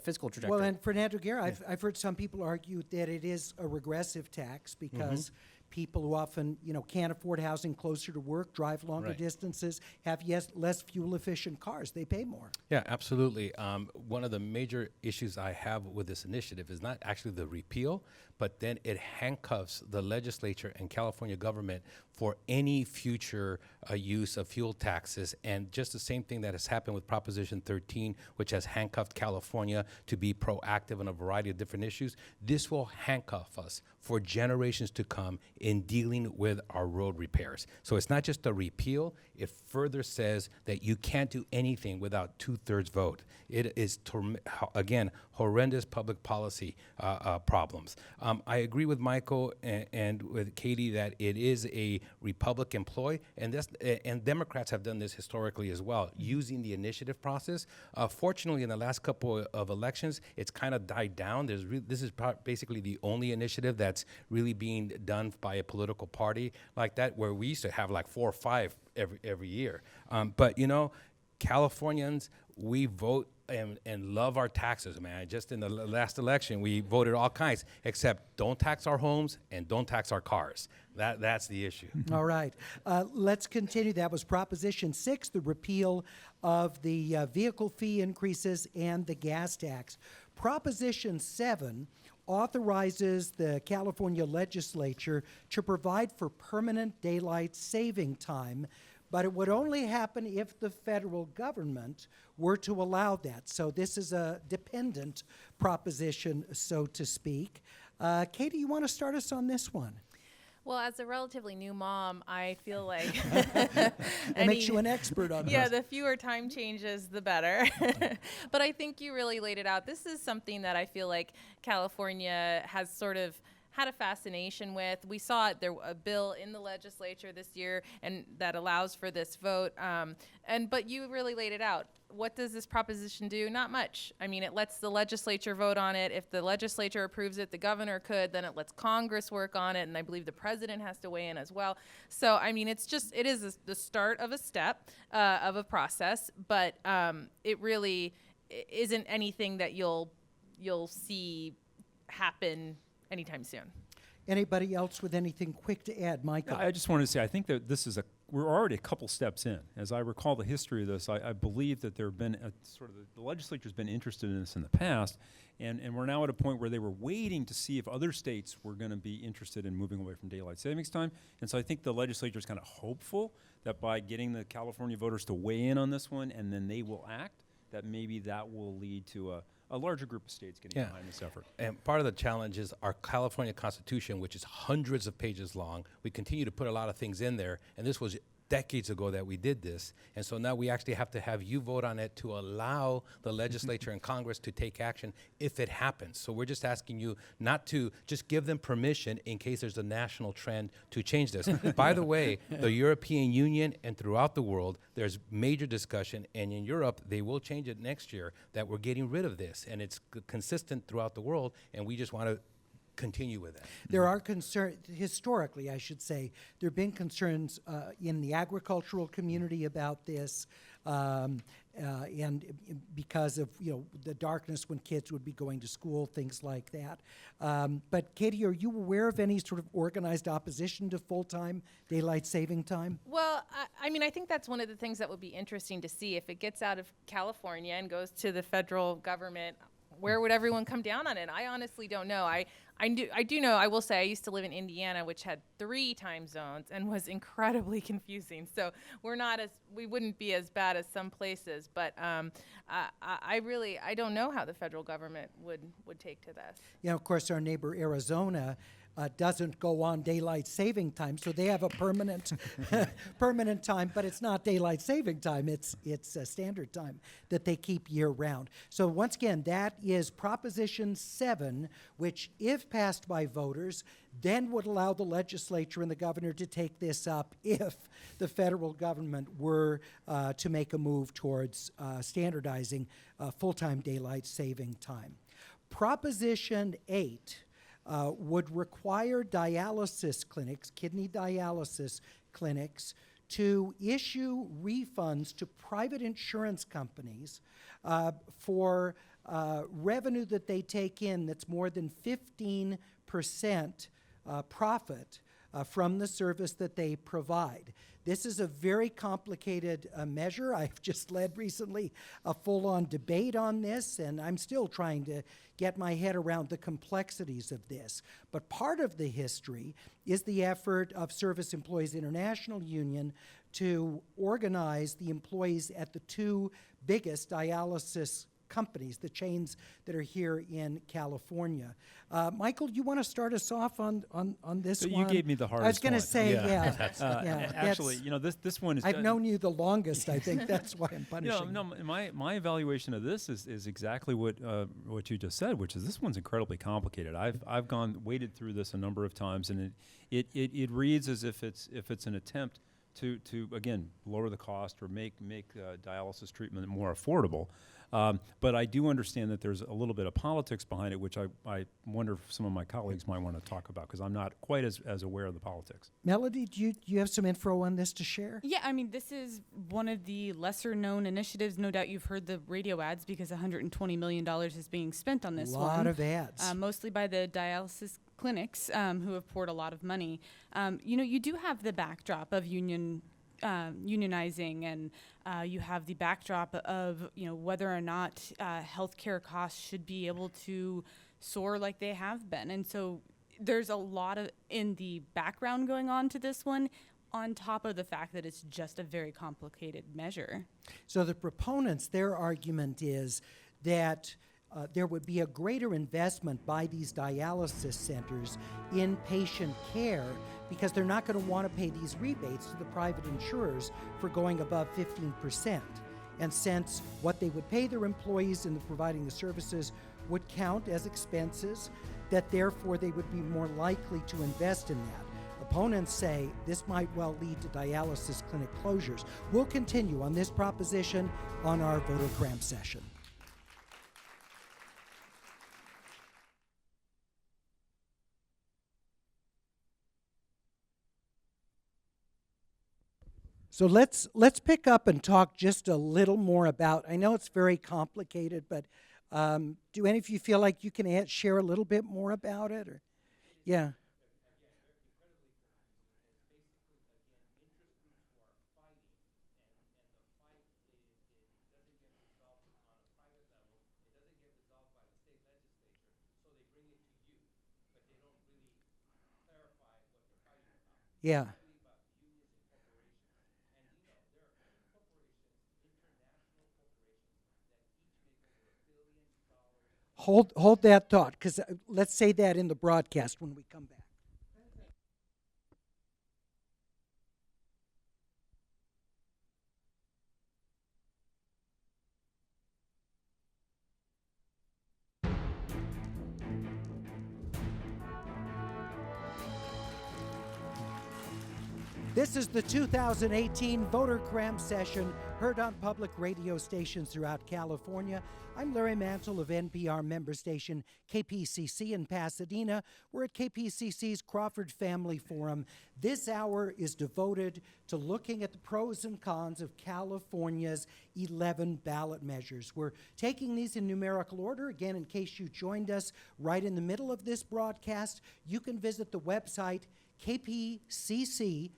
fiscal trajectory. Well, and Fernando Guerra, I've heard some people argue that it is a regressive tax because people who often, can't afford housing closer to work, drive longer distances, have less fuel-efficient cars. They pay more. Yeah, absolutely. One of the major issues I have with this initiative is not actually the repeal, but then it handcuffs the legislature and California government for any future use of fuel taxes. And just the same thing that has happened with Proposition 13, which has handcuffed California to be proactive on a variety of different issues. This will handcuff us for generations to come in dealing with our road repairs. So it's not just a repeal. It further says that you can't do anything without 2/3 vote. It is, again, horrendous public policy problems. I agree with Michael and with Katie that it is a Republican ploy, and Democrats have done this historically as well, using the initiative process. Fortunately, in the last couple of elections, it's kind of died down. This is basically the only initiative that's really being done by a political party like that, where we used to have like 4 or 5 every year. But Californians, we vote and love our taxes, man. Just in the last election, we voted all kinds, except don't tax our homes and don't tax our cars. That's the issue. All right. Let's continue. That was Proposition 6, the repeal of the vehicle fee increases and the gas tax. Proposition 7 authorizes the California legislature to provide for permanent daylight saving time, but it would only happen if the federal government were to allow that. So this is a dependent proposition, so to speak. Katie, you want to start us on this one? Well, as a relatively new mom, I feel like It makes you an expert on this. Yeah, the fewer time changes, the better. But I think you really laid it out. This is something that I feel like California has sort of had a fascination with. We saw it, a bill in the legislature this year, and that allows for this vote. But you really laid it out. What does this proposition do? Not much. I mean, it lets the legislature vote on it. If the legislature approves it, the governor could. Then it lets Congress work on it, and I believe the president has to weigh in as well. So, I mean, it is the start of a step of a process, but it really isn't anything that you'll see happen anytime soon. Anybody else with anything quick to add? Michael? I just wanted to say, I think that we're already a couple steps in. As I recall the history of this, I believe that there have been the legislature's been interested in this in the past, and we're now at a point where they were waiting to see if other states were going to be interested in moving away from daylight savings time. And so I think the legislature is kind of hopeful that by getting the California voters to weigh in on this one, and then they will act, that maybe that will lead to a larger group of states getting behind this effort. And part of the challenge is our California Constitution, which is hundreds of pages long. We continue to put a lot of things in there, and this was decades ago that we did this. And so now we actually have to have you vote on it to allow the legislature and Congress to take action if it happens. So we're just asking you not to just give them permission in case there's a national trend to change this. By the way, the European Union and throughout the world, there's major discussion, and in Europe, they will change it next year, that we're getting rid of this. And it's consistent throughout the world, and we just want to continue with that. There are concerns, historically, I should say, there have been concerns in the agricultural community about this, and because of, the darkness when kids would be going to school, things like that. But Katie, are you aware of any sort of organized opposition to full-time daylight saving time? Well, I think that's one of the things that would be interesting to see. If it gets out of California and goes to the federal government, where would everyone come down on it? I honestly don't know. I do know, I will say, I used to live in Indiana, which had 3 time zones and was incredibly confusing. So we wouldn't be as bad as some places, but I don't know how the federal government would take to this. Of course, our neighbor Arizona doesn't go on daylight saving time, so they have a permanent permanent time, but it's not daylight saving time. It's a standard time that they keep year round. So once again, that is Proposition 7, which, if passed by voters, then would allow the legislature and the governor to take this up if the federal government were to make a move towards standardizing full-time daylight saving time. Proposition 8 would require dialysis clinics, kidney dialysis clinics, to issue refunds to private insurance companies for revenue that they take in that's more than 15% profit from the service that they provide. This is a very complicated measure. I've just led recently a full-on debate on this, and I'm still trying to get my head around the complexities of this. But part of the history is the effort of Service Employees International Union to organize the employees at the 2 biggest dialysis companies, the chains that are here in California. Michael, you want to start us off on this So one? you gave me the hardest I was going to one. say, Actually, this one is. I've known you the longest. I think that's why I'm punishing. My evaluation of this is exactly what you just said, which is this one's incredibly complicated. I've waded through this a number of times, and it reads as if it's an attempt to again lower the cost or make dialysis treatment more affordable. But I do understand that there's a little bit of politics behind it, which I wonder if some of my colleagues might want to talk about, because I'm not quite as aware of the politics. Melody, do you have some info on this to share? Yeah, this is one of the lesser-known initiatives. No doubt you've heard the radio ads, because $120 million is being spent on this one. A lot of ads. Mostly by the dialysis clinics, who have poured a lot of money. You do have the backdrop of unionizing, and you have the backdrop of whether or not healthcare costs should be able to soar like they have been, and so there's a lot of in the background going on to this one, on top of the fact that it's just a very complicated measure. So the proponents, their argument is that there would be a greater investment by these dialysis centers in patient care, because they're not going to want to pay these rebates to the private insurers for going above 15%. And since what they would pay their employees in providing the services would count as expenses, that therefore they would be more likely to invest in that. Opponents say this might well lead to dialysis clinic closures. We'll continue on this proposition on our voter cram session. So let's pick up and talk just a little more about, I know it's very complicated, but do any of you feel like you can share a little bit more about it? Or, yeah. Yeah. Hold that thought, because let's say that in the broadcast when we come back. This is the 2018 Voter Cram session, heard on public radio stations throughout California. I'm Larry Mantle of NPR member station KPCC in Pasadena. We're at KPCC's Crawford Family Forum. This hour is devoted to looking at the pros and cons of California's 11 ballot measures. We're taking these in numerical order. Again, in case you joined us right in the middle of this broadcast, you can visit the website kpcc.org,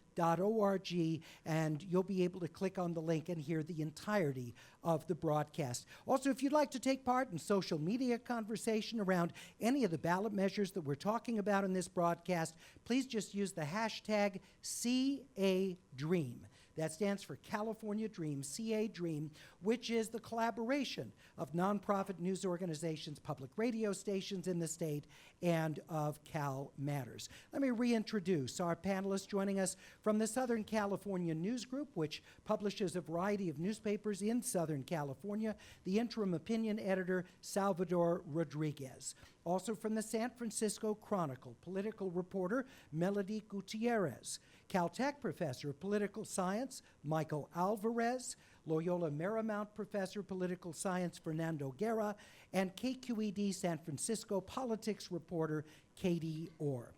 and you'll be able to click on the link and hear the entirety of the broadcast. Also, if you'd like to take part in social media conversation around any of the ballot measures that we're talking about in this broadcast, please just use the hashtag CADream. That stands for California Dream, CA Dream, which is the collaboration of nonprofit news organizations, public radio stations in the state, and of Cal Matters. Let me reintroduce our panelists joining us from the Southern California News Group, which publishes a variety of newspapers in Southern California, the interim opinion editor, Salvador Rodriguez. Also from the San Francisco Chronicle, political reporter Melody Gutierrez. Caltech professor of political science, Michael Alvarez. Loyola Marymount professor of political science, Fernando Guerra. And KQED San Francisco politics reporter, Katie Orr.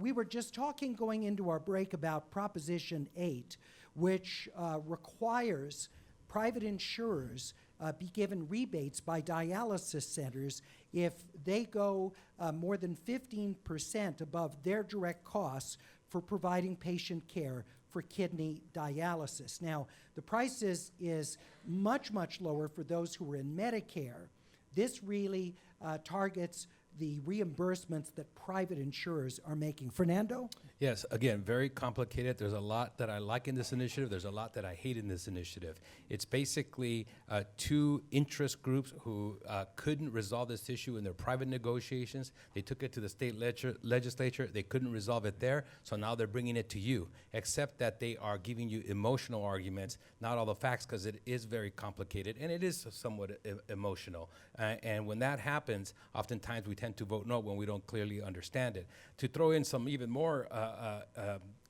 We were just talking going into our break about Proposition 8, which requires private insurers be given rebates by dialysis centers if they go more than 15% above their direct costs for providing patient care for kidney dialysis. Now, the price is much, much lower for those who are in Medicare. This really targets the reimbursements that private insurers are making. Fernando? Yes, again, very complicated. There's a lot that I like in this initiative. There's a lot that I hate in this initiative. It's basically two interest groups who couldn't resolve this issue in their private negotiations. They took it to the state legislature. They couldn't resolve it there, so now they're bringing it to you, except that they are giving you emotional arguments, not all the facts, because it is very complicated, and it is somewhat emotional. And when that happens, oftentimes we tend to vote no when we don't clearly understand it. To throw in some even more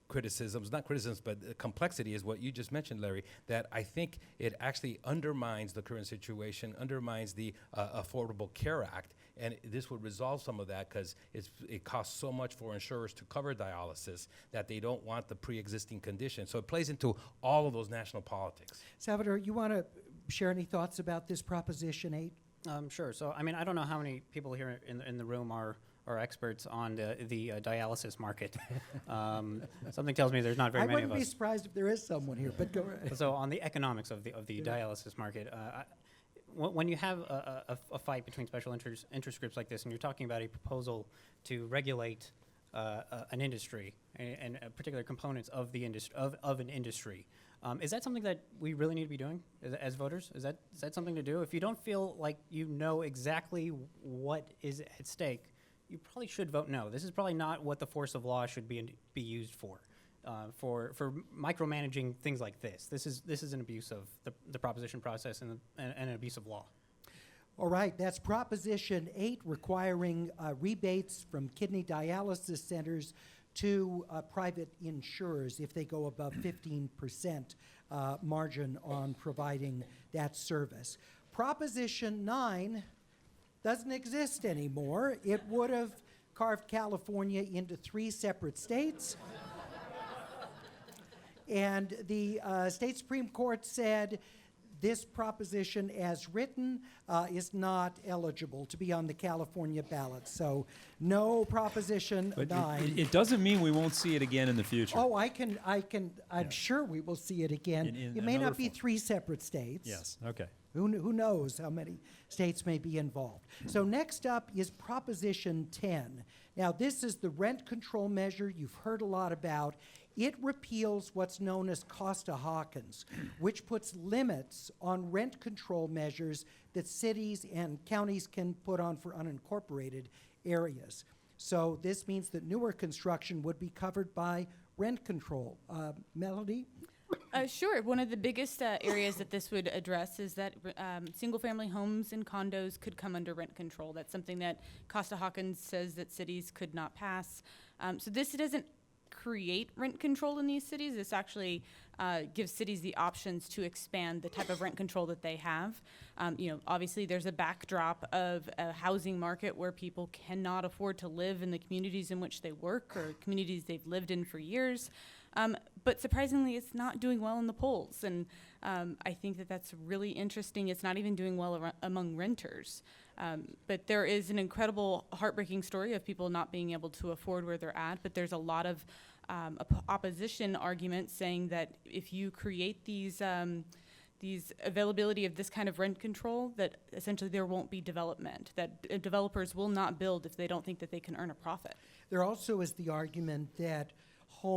criticisms, not criticisms, but complexity is what you just mentioned, Larry, that I think it actually undermines the current situation, undermines the Affordable Care Act, and this would resolve some of that because it costs so much for insurers to cover dialysis that they don't want the pre-existing condition. So it plays into all of those national politics. Salvador, you want to share any thoughts about this Proposition 8? Sure. So, I mean, I don't know how many people here in the room are experts on the dialysis market. Something tells me there's not very many of us. I wouldn't be surprised if there is someone here, but go ahead. So, on the economics of the dialysis market, when you have a fight between special interest groups like this, and you're talking about a proposal to regulate an industry and particular components of the of an industry. Is that something that we really need to be doing as voters? Is that something to do? If you don't feel like you know exactly what is at stake, you probably should vote no. This is probably not what the force of law should be used for micromanaging things like this. This is an abuse of the proposition process and an abuse of law. All right, that's Proposition 8, requiring rebates from kidney dialysis centers to private insurers if they go above 15% margin on providing that service. Proposition 9 doesn't exist anymore. It would have carved California into 3 separate states. And the state Supreme Court said this proposition as written is not eligible to be on the California ballot. So no Proposition 9. It doesn't mean we won't see it again in the future. Oh, I'm sure we will see it again. In it may not another be form. 3 separate states. Yes, okay. Who knows how many states may be involved. So next up is Proposition 10. Now, this is the rent control measure you've heard a lot about. It repeals what's known as Costa-Hawkins, which puts limits on rent control measures that cities and counties can put on for unincorporated areas. So this means that newer construction would be covered by rent control. Melody? Sure. One of the biggest areas that this would address is that single-family homes and condos could come under rent control. That's something that Costa-Hawkins says that cities could not pass. So this doesn't create rent control in these cities. This actually gives cities the options to expand the type of rent control that they have. Obviously there's a backdrop of a housing market where people cannot afford to live in the communities in which they work or communities they've lived in for years. But surprisingly, it's not doing well in the polls. And I think that that's really interesting. It's not even doing well among renters. But there is an incredible, heartbreaking story of people not being able to afford where they're at. But there's a lot of opposition arguments saying that if you create these availability of this kind of rent control, that essentially there won't be development, that developers will not build if they don't think that they can earn a profit. There also is the argument that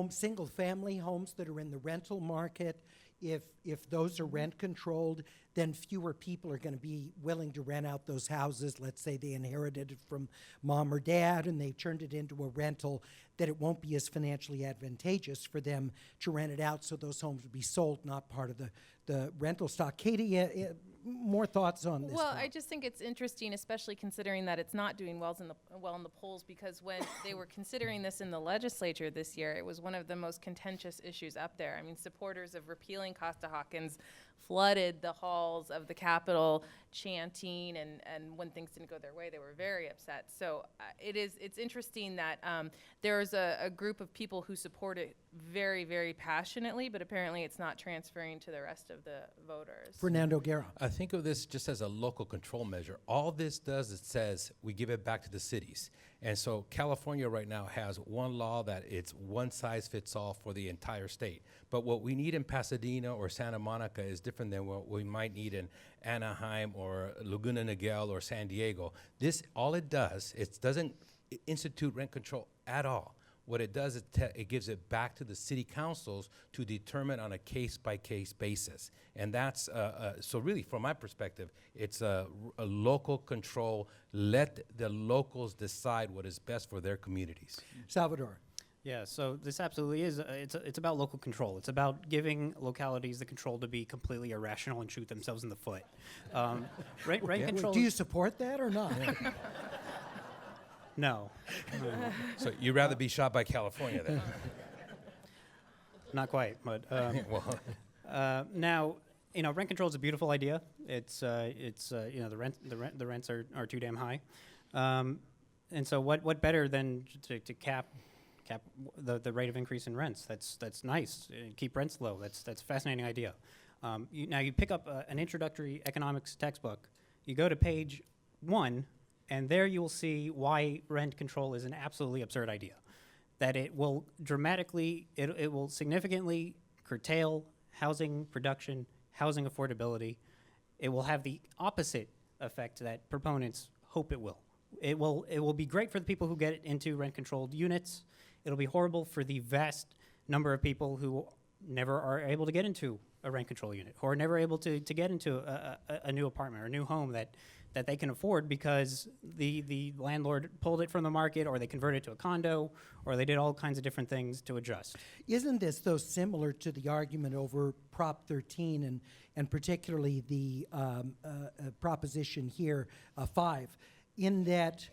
single-family homes that are in the rental market, if those are rent controlled, then fewer people are going to be willing to rent out those houses. Let's say they inherited it from mom or dad and they turned it into a rental, that it won't be as financially advantageous for them to rent it out, so those homes would be sold, not part of the rental stock. Katie, more thoughts on this? Well, I just think it's interesting, especially considering that it's not doing well in the polls, because when they were considering this in the legislature this year, it was one of the most contentious issues up there. I mean, supporters of repealing Costa-Hawkins flooded the halls of the Capitol chanting, and when things didn't go their way, they were very upset. So it's interesting that there's a group of people who support it very, very passionately, but apparently it's not transferring to the rest of the voters. Fernando Guerra. I think of this just as a local control measure. All this does, it says we give it back to the cities. And so California right now has one law that it's one size fits all for the entire state. But what we need in Pasadena or Santa Monica is different than what we might need in Anaheim or Laguna Niguel or San Diego. This, all it does, it doesn't institute rent control at all. What it does is it gives it back to the city councils to determine on a case-by-case basis. And that's, so really, from my perspective, it's a local control. Let the locals decide what is best for their communities. Salvador. Yeah, so this absolutely is, it's about local control. It's about giving localities the control to be completely irrational and shoot themselves in the foot. Rent control. Do you support that or not? No. So you'd rather be shot by California then? Not quite, but Well, now, rent control is a beautiful idea. It's the rents are too damn high, and so what better than to cap the rate of increase in rents? That's nice. Keep rents low. That's a fascinating idea. Now you pick up an introductory economics textbook. You go to page 1. And there you will see why rent control is an absolutely absurd idea. That it will it will significantly curtail housing production, housing affordability. It will have the opposite effect that proponents hope it will. It will be great for the people who get into rent-controlled units. It'll be horrible for the vast number of people who never are able to get into a rent-control unit, or are never able to get into a new apartment or a new home that they can afford because the landlord pulled it from the market, or they converted it to a condo, or they did all kinds of different things to adjust. Isn't this, though, similar to the argument over Prop 13 and particularly the proposition here, 5, in that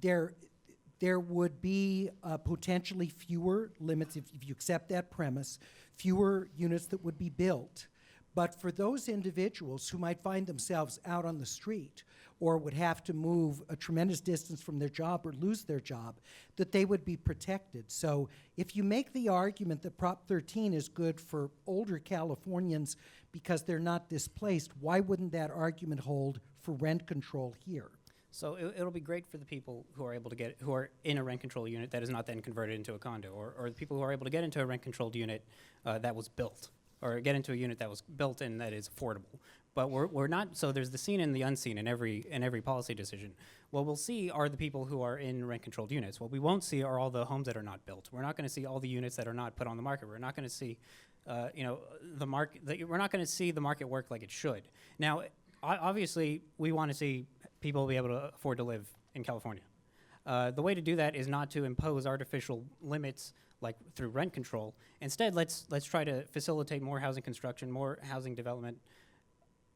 there would be potentially fewer limits, if you accept that premise, fewer units that would be built. But for those individuals who might find themselves out on the street or would have to move a tremendous distance from their job or lose their job, that they would be protected. So if you make the argument that Prop 13 is good for older Californians because they're not displaced, why wouldn't that argument hold for rent control here? So it'll be great for the people who are in a rent control unit that is not then converted into a condo, or the people who are able to get into a rent controlled unit that was built, or get into a unit that was built and that is affordable. But we're not, so there's the seen and the unseen in every policy decision. What we'll see are the people who are in rent-controlled units. What we won't see are all the homes that are not built. We're not going to see all the units that are not put on the market. We're not going to see, the market. We're not going to see the market work like it should. Now, obviously, we want to see people be able to afford to live in California. The way to do that is not to impose artificial limits like through rent control. Instead, let's try to facilitate more housing construction, more housing development,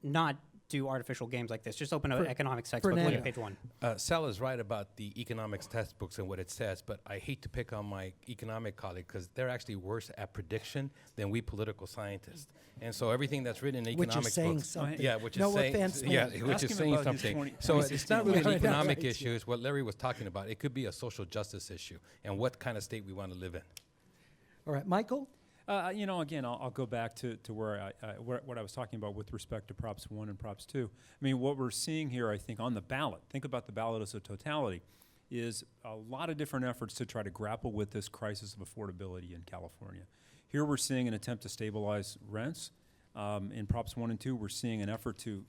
not do artificial games like this. Just open an economics textbook, look Fernando. at page 1. Sal is right about the economics textbooks and what it says, but I hate to pick on my economic colleague because they're actually worse at prediction than we political scientists. And so everything that's written in Which is economics saying books, something. yeah, which No is saying, offense, yeah, man. which Ask is him saying about his something. 20 So it's not really an 2016 economic right, issue. yeah. It's what Larry was talking about. It could be a social justice issue and what kind of state we want to live in. All right, Michael? Again, I'll go back to where what I was talking about with respect to Props 1 and Props 2. I mean, what we're seeing here, I think, on the ballot, think about the ballot as a totality, is a lot of different efforts to try to grapple with this crisis of affordability in California. Here we're seeing an attempt to stabilize rents. In Props 1 and 2, we're seeing an effort to,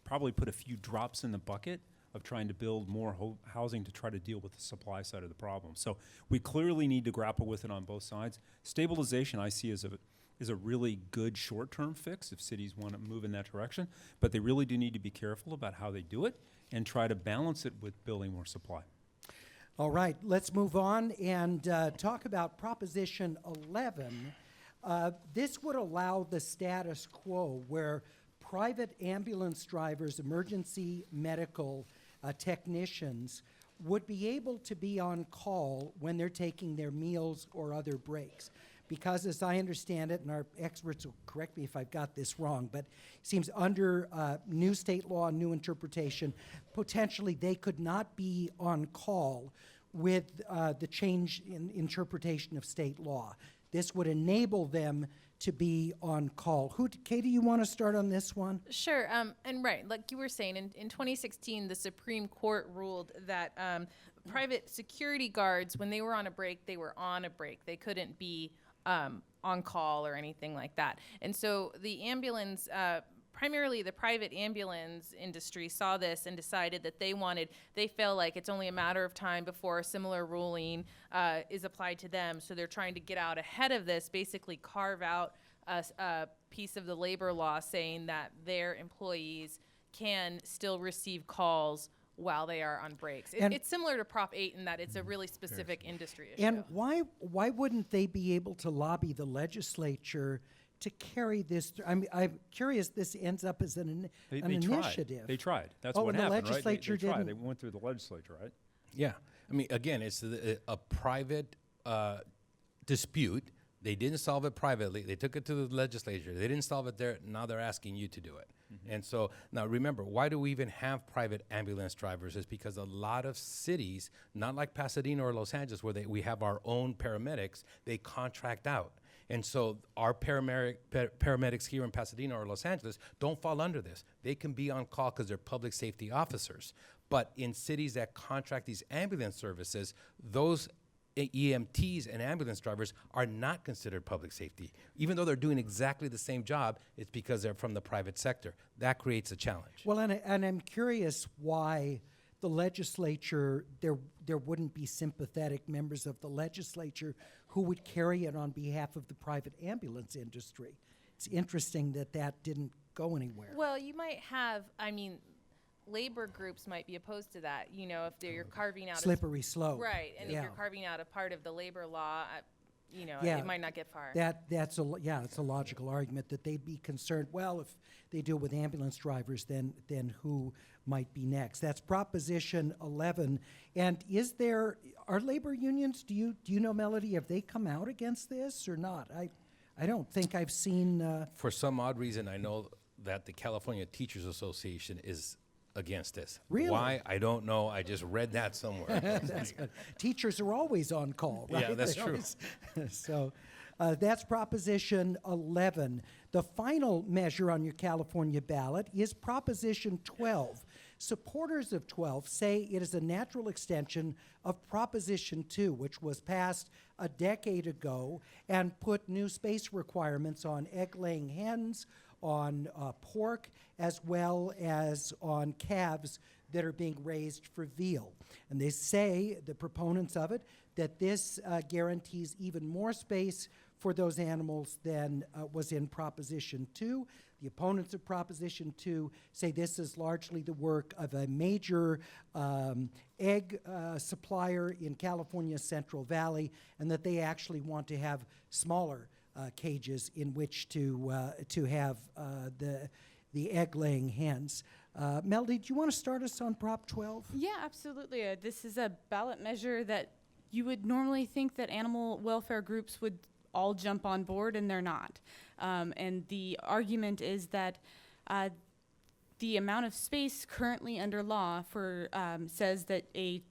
probably put a few drops in the bucket of trying to build more housing to try to deal with the supply side of the problem. So we clearly need to grapple with it on both sides. Stabilization I see as a really good short-term fix if cities want to move in that direction, but they really do need to be careful about how they do it and try to balance it with building more supply. All right, let's move on and talk about Proposition 11. This would allow the status quo where private ambulance drivers, emergency medical technicians would be able to be on call when they're taking their meals or other breaks. Because as I understand it, and our experts will correct me if I've got this wrong, but it seems under new state law, new interpretation, potentially they could not be on call with the change in interpretation of state law. This would enable them to be on call. Katie, you want to start on this one? Sure, and right, like you were saying, in 2016, the Supreme Court ruled that private security guards, when they were on a break, they were on a break. They couldn't be on call or anything like that. And so the ambulance, primarily the private ambulance industry saw this and decided that they feel like it's only a matter of time before a similar ruling is applied to them. So they're trying to get out ahead of this, basically carve out a piece of the labor law saying that their employees can still receive calls while they are on breaks. It's similar to Prop 8 in that it's a really specific industry issue. And why wouldn't they be able to lobby the legislature to carry this? I'm curious. This ends up as an initiative. They tried. That's Oh, what and the happened, legislature right? They tried. didn't- They went through the legislature, right? Yeah. I mean, again, it's a private dispute. They didn't solve it privately. They took it to the legislature. They didn't solve it there. Now they're asking you to do it. And so now remember, why do we even have private ambulance drivers? Is because a lot of cities, not like Pasadena or Los Angeles, where we have our own paramedics, they contract out. And so our paramedics here in Pasadena or Los Angeles don't fall under this. They can be on call because they're public safety officers. But in cities that contract these ambulance services, those EMTs and ambulance drivers are not considered public safety. Even though they're doing exactly the same job, it's because they're from the private sector. That creates a challenge. Well, and I'm curious why the legislature, there wouldn't be sympathetic members of the legislature who would carry it on behalf of the private ambulance industry. It's interesting that didn't go anywhere. Well, you might have, labor groups might be opposed to that, if you're carving out Slippery slope. right, and Yeah. if you're carving out a part of the labor law, Yeah. it might not get far. It's a logical argument that they'd be concerned. Well, if they do it with ambulance drivers, then who might be next? That's Proposition 11. And are labor unions? Do you know, Melody? Have they come out against this or not? I don't think I've seen. For some odd reason, I know that the California Teachers Association is against this. Really? Why? I don't know. I just read that somewhere. That's good. Teachers are always on call, right? Yeah, that's They true. So that's Proposition 11. The final measure on your California ballot is Proposition 12. Supporters of 12 say it is a natural extension of Proposition 2, which was passed a decade ago and put new space requirements on egg-laying hens, on pork, as well as on calves that are being raised for veal. And they say, the proponents of it, that this guarantees even more space for those animals than was in Proposition 2. The opponents of Proposition 2 say this is largely the work of a major egg supplier in California's Central Valley, and that they actually want to have smaller cages in which to have the egg-laying hens. Melody, do you want to start us on Prop 12? Yeah, absolutely. This is a ballot measure that you would normally think that animal welfare groups would all jump on board, and they're not. And the argument is that the amount of space currently under law for says that a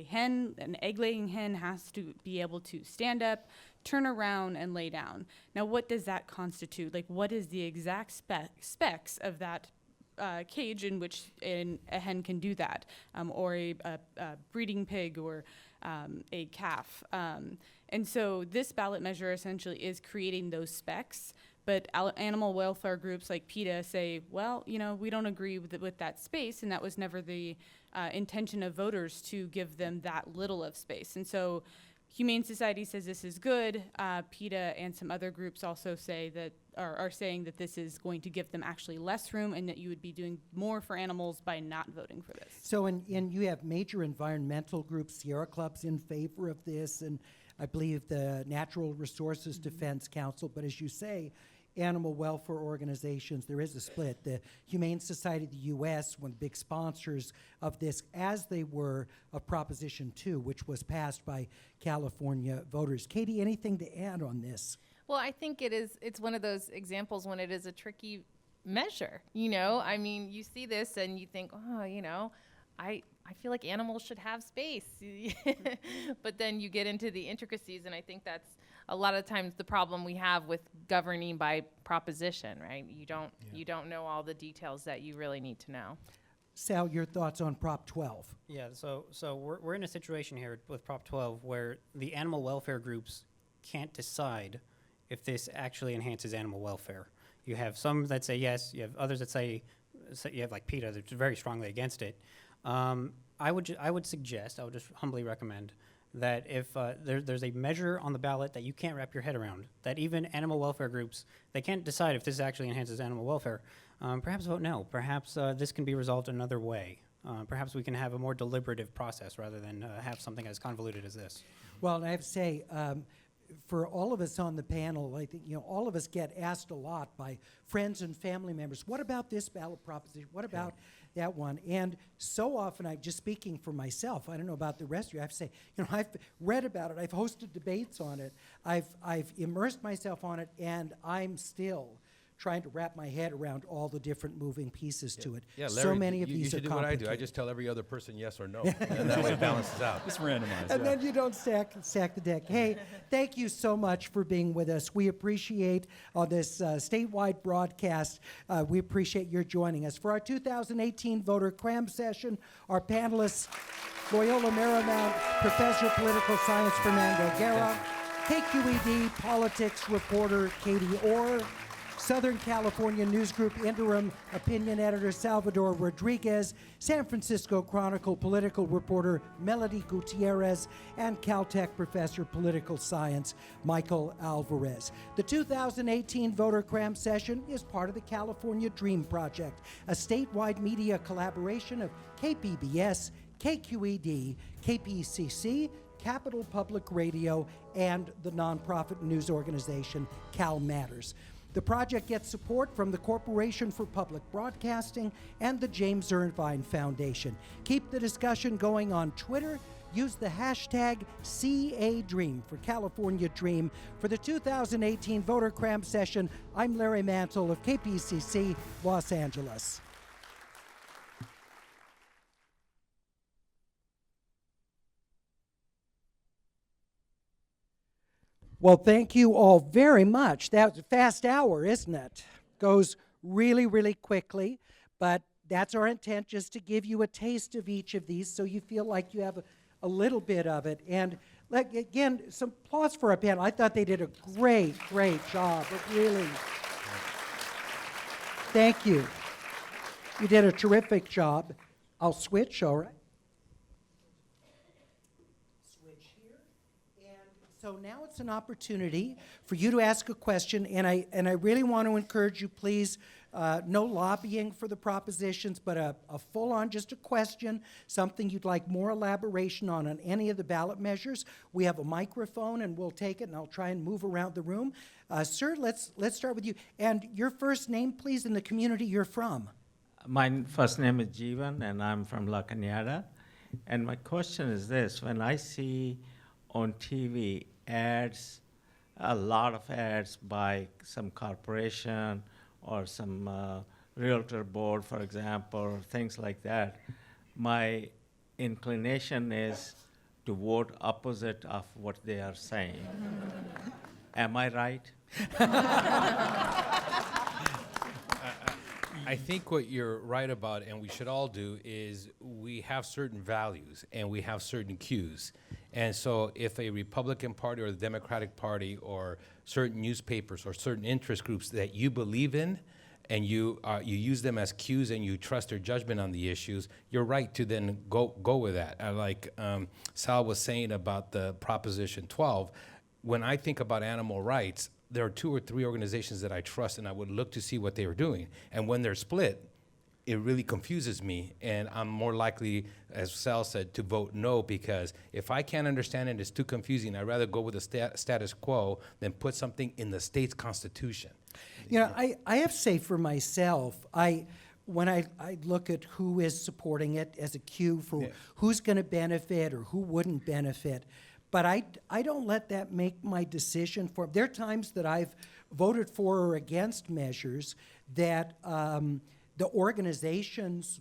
hen, an egg-laying hen, has to be able to stand up, turn around, and lay down. Now, what does that constitute? Like, what is the exact specs of that cage in which a hen can do that, or a breeding pig, or a calf? And so this ballot measure essentially is creating those specs, but animal welfare groups like PETA say, well, you know, we don't agree with that space, and that was never the intention of voters to give them that little of space. And so Humane Society says this is good. PETA and some other groups also say that, are saying that this is going to give them actually less room, and that you would be doing more for animals by not voting for this. So, and you have major environmental groups, Sierra Club's in favor of this, and I believe the Natural Resources Defense Council, but as you say, animal welfare organizations, there is a split. The Humane Society of the U.S., one of the big sponsors of this, as they were of Proposition 2, which was passed by California voters. Katie, anything to add on this? Well, I think it's one of those examples when it is a tricky measure, you know? I mean, you see this and you think, oh, you know, I feel like animals should have space. But then you get into the intricacies, and I think that's a lot of times the problem we have with governing by proposition, right? You don't know all the details that you really need to know. Sal, your thoughts on Prop 12? Yeah, so we're in a situation here with Prop 12 where the animal welfare groups can't decide if this actually enhances animal welfare. You have some that say yes, you have others that say you have like PETA that's very strongly against it. I would just humbly recommend that if there's a measure on the ballot that you can't wrap your head around, that even animal welfare groups, they can't decide if this actually enhances animal welfare, perhaps vote no. Perhaps this can be resolved another way. Perhaps we can have a more deliberative process rather than have something as convoluted as this. Well, and I have to say, for all of us on the panel, I think, you know, all of us get asked a lot by friends and family members, what about this ballot proposition? What about that one? And so often, I'm just speaking for myself, I don't know about the rest of you, I have to say, you know, I've read about it, I've hosted debates on it, I've immersed myself on it, and I'm still trying to wrap my head around all the different moving pieces to it. Yeah, Larry, so many of you these should are do what I do. I complicated. just tell every other person yes or no, and that way it balances out. Just randomized. And then you don't stack the deck. Hey, thank you so much for being with us. We appreciate on this statewide broadcast, we appreciate your joining us. For our 2018 voter Cram session, our panelists, Loyola Marymount Professor of Political Science Fernando Guerra, KQED politics reporter Katie Orr, Southern California News Group interim opinion editor Salvador Rodriguez, San Francisco Chronicle political reporter Melody Gutierrez, and Caltech professor of political science Michael Alvarez. The 2018 Voter Cram session is part of the California Dream Project, a statewide media collaboration of KPBS, KQED, KPCC, Capital Public Radio, and the nonprofit news organization Cal Matters. The project gets support from the Corporation for Public Broadcasting and the James Irvine Foundation. Keep the discussion going on Twitter. Use the hashtag CADream for California Dream. For the 2018 Voter Cram session, I'm Larry Mantle of KPCC, Los Angeles. Well, thank you all very much. That was a fast hour, isn't it? Goes really, really quickly, but that's our intent, just to give you a taste of each of these so you feel like you have a little bit of it. And again, some applause for our panel. I thought they did a great, great job. It really, thank you. You did a terrific job. I'll switch, all right? So now it's an opportunity for you to ask a question, and I really want to encourage you, please, no lobbying for the propositions, but a full-on, just a question, something you'd like more elaboration on any of the ballot measures. We have a microphone, and we'll take it, and I'll try and move around the room. Sir, let's start with you. And your first name, please, and the community you're from. My first name is Jeevan, and I'm from La Cañada. And my question is this: when I see on TV ads, a lot of ads by some corporation or some realtor board, for example, or things like that, my inclination is to vote opposite of what they are saying. Am I right? I think what you're right about, and we should all do, is we have certain values and we have certain cues. And so if a Republican Party or the Democratic Party or certain newspapers or certain interest groups that you believe in, and you use them as cues and you trust their judgment on the issues, you're right to then go with that. Like Sal was saying about the Proposition 12, when I think about animal rights, there are 2 or 3 organizations that I trust, and I would look to see what they are doing. And when they're split, it really confuses me, and I'm more likely, as Sal said, to vote no, because if I can't understand it and it's too confusing, I'd rather go with the status quo than put something in the state's constitution. You know, I have to say for myself, when I look at who is supporting it as a cue for who's going to benefit or who wouldn't benefit, but I don't let that make my decision for. There are times that I've voted for or against measures that the organizations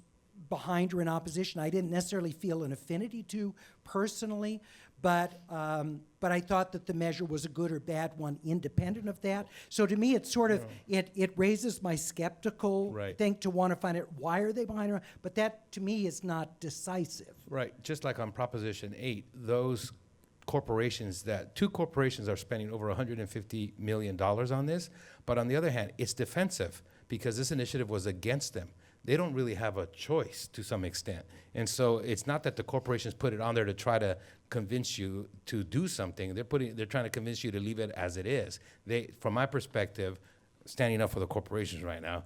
behind or in opposition I didn't necessarily feel an affinity to personally, but I thought that the measure was a good or bad one independent of that. So to me, it's sort of, it raises my skeptical thing to want to find out why are they behind it, but that to me is not decisive. Right, just like on Proposition 8, those corporations, that 2 corporations are spending over $150 million on this, but on the other hand, it's defensive because this initiative was against them. They don't really have a choice to some extent. And so it's not that the corporations put it on there to try to convince you to do something. They're trying to convince you to leave it as it is. From my perspective, standing up for the corporations right now,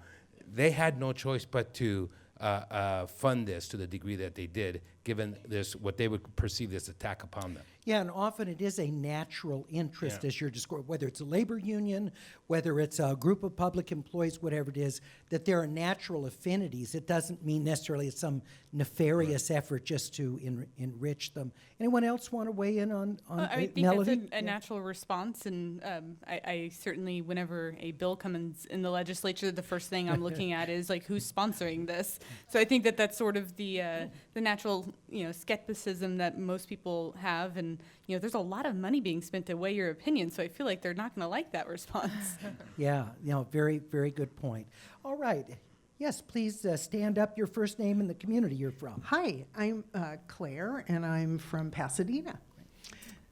they had no choice but to fund this to the degree that they did, given this what they would perceive this attack upon them. Yeah, and often it is a natural interest, as you're describing, whether it's a labor union, whether it's a group of public employees, whatever it is, that there are natural affinities. It doesn't mean necessarily it's some nefarious effort just to enrich them. Anyone else want to weigh in on I think Melody? that's a natural response, and I certainly, whenever a bill comes in the legislature, the first thing I'm looking at is like who's sponsoring this. So I think that that's sort of the natural skepticism that most people have, and there's a lot of money being spent to weigh your opinion, so I feel like they're not going to like that response. Yeah, very, very good point. All right. Yes, please stand up, your first name and the community you're from. Hi, I'm Claire, and I'm from Pasadena.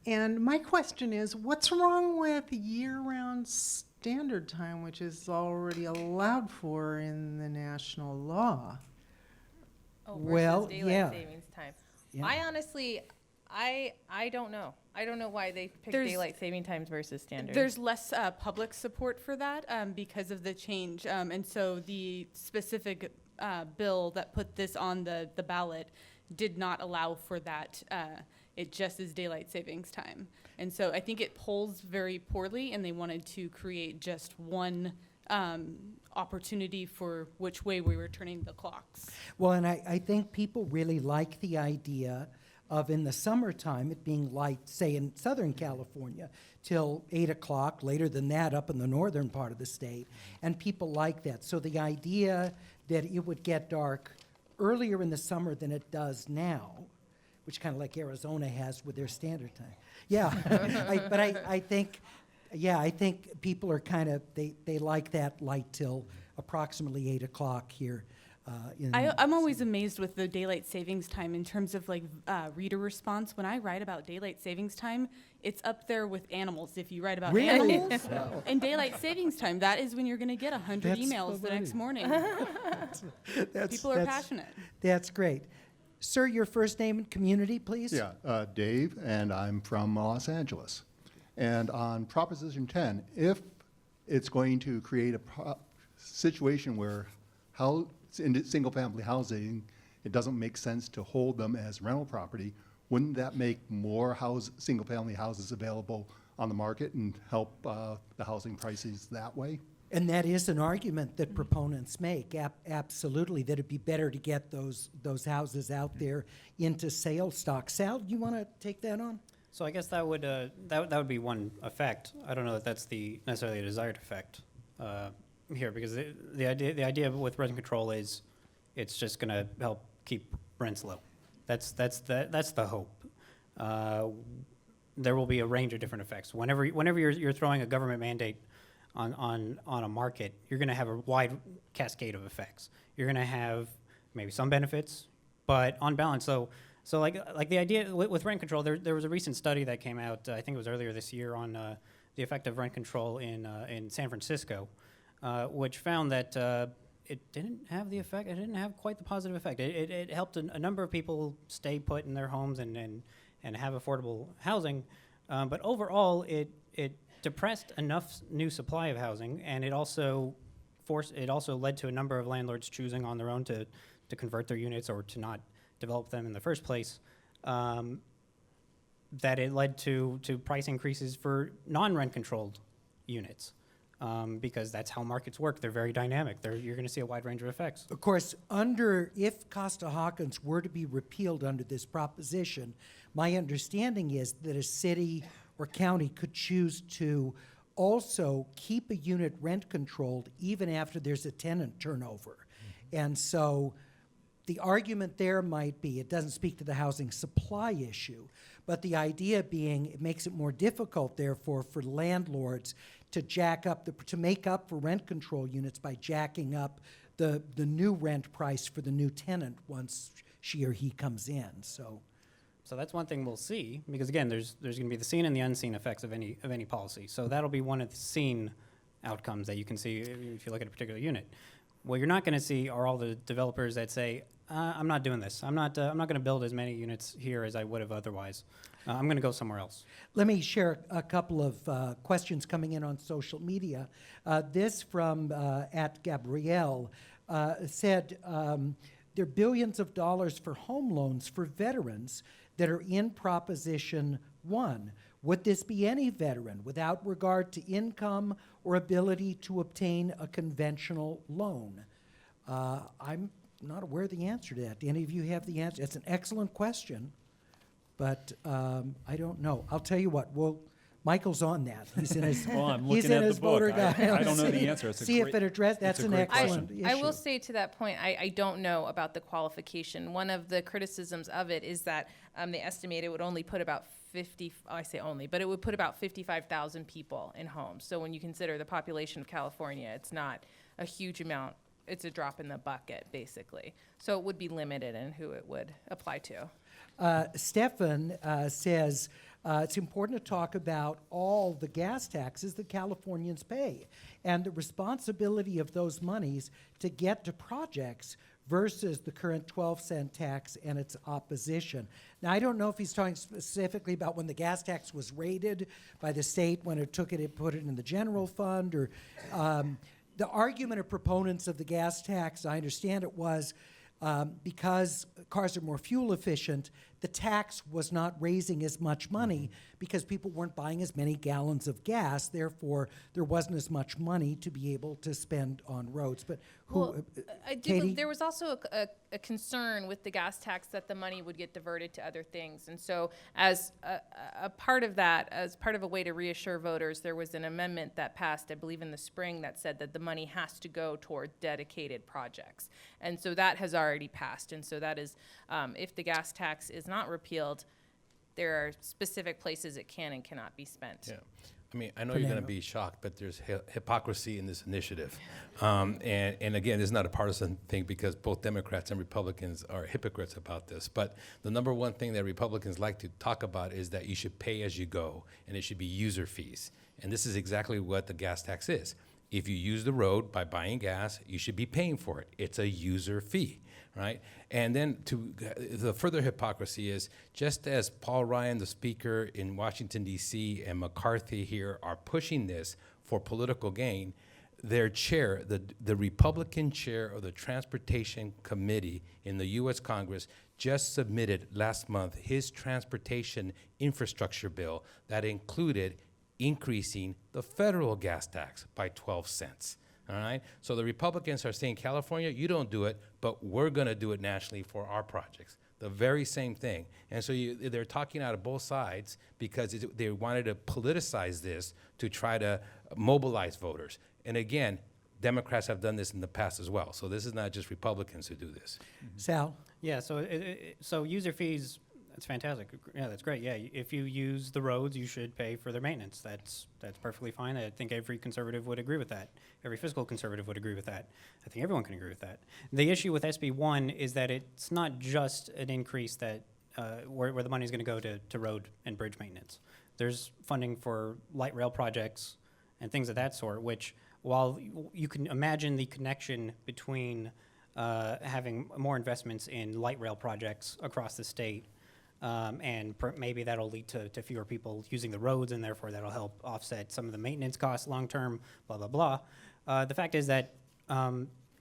And my question is, what's wrong with year-round standard time, which is already allowed for in the national law? Oh, versus Well, daylight yeah. savings time. Yeah. I honestly, I don't know. I don't know why they picked daylight saving times versus standard. There's less public support for that because of the change. And so the specific bill that put this on the ballot did not allow for that. It just is daylight savings time. And so I think it polls very poorly, and they wanted to create just one opportunity for which way we were turning the clocks. Well, and I think people really like the idea of in the summertime it being light, say in Southern California, till 8 o'clock, later than that up in the northern part of the state, and people like that. So the idea that it would get dark earlier in the summer than it does now, which kind of like Arizona has with their standard time. Yeah, I think people are kind of, they like that light till approximately 8 o'clock here. I'm always amazed with the daylight savings time in terms of like reader response. When I write about daylight savings time, it's up there with animals. If you write about animals and daylight savings time, that is when you're going to get 100 emails the next morning. People are passionate. That's great. Sir, your first name and community, please. Yeah, Dave, and I'm from Los Angeles. And on Proposition 10, if it's going to create a situation where in single-family housing, it doesn't make sense to hold them as rental property, wouldn't that make more single-family houses available on the market and help the housing prices that way? And that is an argument that proponents make, absolutely, that it'd be better to get those houses out there into sales stock. Sal, you want to take that on? So I guess that would be one effect. I don't know that that's necessarily a desired effect here, because the idea with rent control is it's just going to help keep rents low. That's the hope. There will be a range of different effects. Whenever you're throwing a government mandate on a market, you're going to have a wide cascade of effects. You're going to have maybe some benefits, but on balance, so like the idea with rent control, there was a recent study that came out, I think it was earlier this year, on the effect of rent control in San Francisco, which found that it didn't have the effect. It didn't have quite the positive effect. It helped a number of people stay put in their homes and have affordable housing, but overall it depressed enough new supply of housing, and it also led to a number of landlords choosing on their own to convert their units or to not develop them in the first place, that it led to price increases for non-rent controlled units, because that's how markets work. They're very dynamic. You're going to see a wide range of effects. Of course, if Costa-Hawkins were to be repealed under this proposition, my understanding is that a city or county could choose to also keep a unit rent controlled even after there's a tenant turnover. And so the argument there might be, it doesn't speak to the housing supply issue, but the idea being it makes it more difficult, therefore, for landlords to make up for rent control units by jacking up the new rent price for the new tenant once she or he comes in. So that's one thing we'll see, because again, there's going to be the seen and the unseen effects of any policy. So that'll be one of the seen outcomes that you can see if you look at a particular unit. What you're not going to see are all the developers that say, I'm not doing this. I'm not going to build as many units here as I would have otherwise. I'm going to go somewhere else. Let me share a couple of questions coming in on social media. This from at Gabrielle said, there are billions of dollars for home loans for veterans that are in Proposition 1. Would this be any veteran without regard to income or ability to obtain a conventional loan? I'm not aware of the answer to that. Do any of you have the answer? It's an excellent question, but I don't know. I'll tell you what. Michael's on that. He's in his. Well, I'm he's looking in at his the book. voter guide. I don't know the answer. See if it addressed. That's an excellent issue. I will say to that point, I don't know about the qualification. One of the criticisms of it is that they estimate it would only put about 55,000 people in homes. So when you consider the population of California, it's not a huge amount. It's a drop in the bucket, basically. So it would be limited in who it would apply to. Stefan says, it's important to talk about all the gas taxes that Californians pay and the responsibility of those monies to get to projects versus the current 12-cent tax and its opposition. Now, I don't know if he's talking specifically about when the gas tax was raided by the state, when it took it and put it in the general fund, or the argument of proponents of the gas tax, I understand it was because cars are more fuel efficient, the tax was not raising as much money because people weren't buying as many gallons of gas. Therefore, there wasn't as much money to be able to spend on roads. But Katie? There was also a concern with the gas tax that the money would get diverted to other things. And so as a part of that, as part of a way to reassure voters, there was an amendment that passed, I believe in the spring, that said that the money has to go toward dedicated projects. And so that has already passed. And so that is, if the gas tax is not repealed, there are specific places it can and cannot be spent. Yeah. I mean, I know you're going to be shocked, but there's hypocrisy in this initiative. And again, it's not a partisan thing because both Democrats and Republicans are hypocrites about this. But the number one thing that Republicans like to talk about is that you should pay as you go, and it should be user fees. And this is exactly what the gas tax is. If you use the road by buying gas, you should be paying for it. It's a user fee, right? And then the further hypocrisy is, just as Paul Ryan, the speaker in Washington, D.C., and McCarthy here are pushing this for political gain, their chair, the Republican chair of the Transportation Committee in the U.S. Congress, just submitted last month his transportation infrastructure bill that included increasing the federal gas tax by 12 cents. All right? So the Republicans are saying, California, you don't do it, but we're going to do it nationally for our projects. The very same thing. And so they're talking out of both sides because they wanted to politicize this to try to mobilize voters. And again, Democrats have done this in the past as well. So this is not just Republicans who do this. Sal? Yeah, so user fees, that's fantastic. Yeah, that's great. Yeah, if you use the roads, you should pay for their maintenance. That's perfectly fine. I think every conservative would agree with that. Every fiscal conservative would agree with that. I think everyone can agree with that. The issue with SB 1 is that it's not just an increase that where the money is going to go to road and bridge maintenance. There's funding for light rail projects and things of that sort, which, while you can imagine the connection between having more investments in light rail projects across the state, and maybe that'll lead to fewer people using the roads, and therefore that'll help offset some of the maintenance costs long term, blah, blah, blah. The fact is that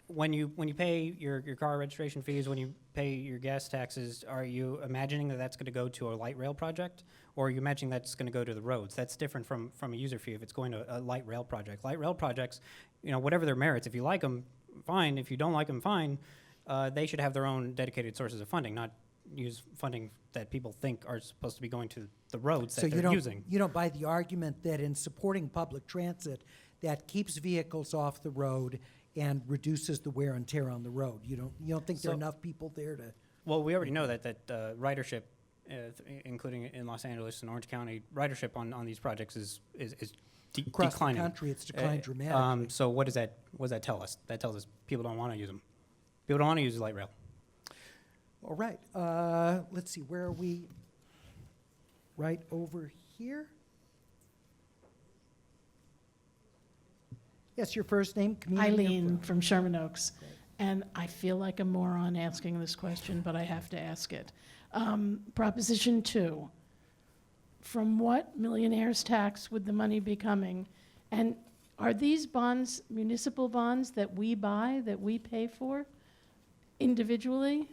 when you pay your car registration fees, when you pay your gas taxes, are you imagining that that's going to go to a light rail project, or are you imagining that's going to go to the roads? That's different from a user fee if it's going to a light rail project. Light rail projects, whatever their merits, if you like them, fine. If you don't like them, fine. They should have their own dedicated sources of funding, not use funding that people think are supposed to be going to the roads that they're using. You don't buy the argument that in supporting public transit, that keeps vehicles off the road and reduces the wear and tear on the road. You don't think there are enough people there to? Well, we already know that ridership, including in Los Angeles and Orange County, ridership on these projects is Across declining. the country, it's declined dramatically. So what does that tell us? That tells us people don't want to use them. People don't want to use light rail. All right. Let's see. Where are we? Right over here. Yes, your first name, community. Eileen from Sherman Oaks. And I feel like a moron asking this question, but I have to ask it. Proposition 2. From what millionaire's tax would the money be coming? And are these bonds municipal bonds that we buy, that we pay for individually?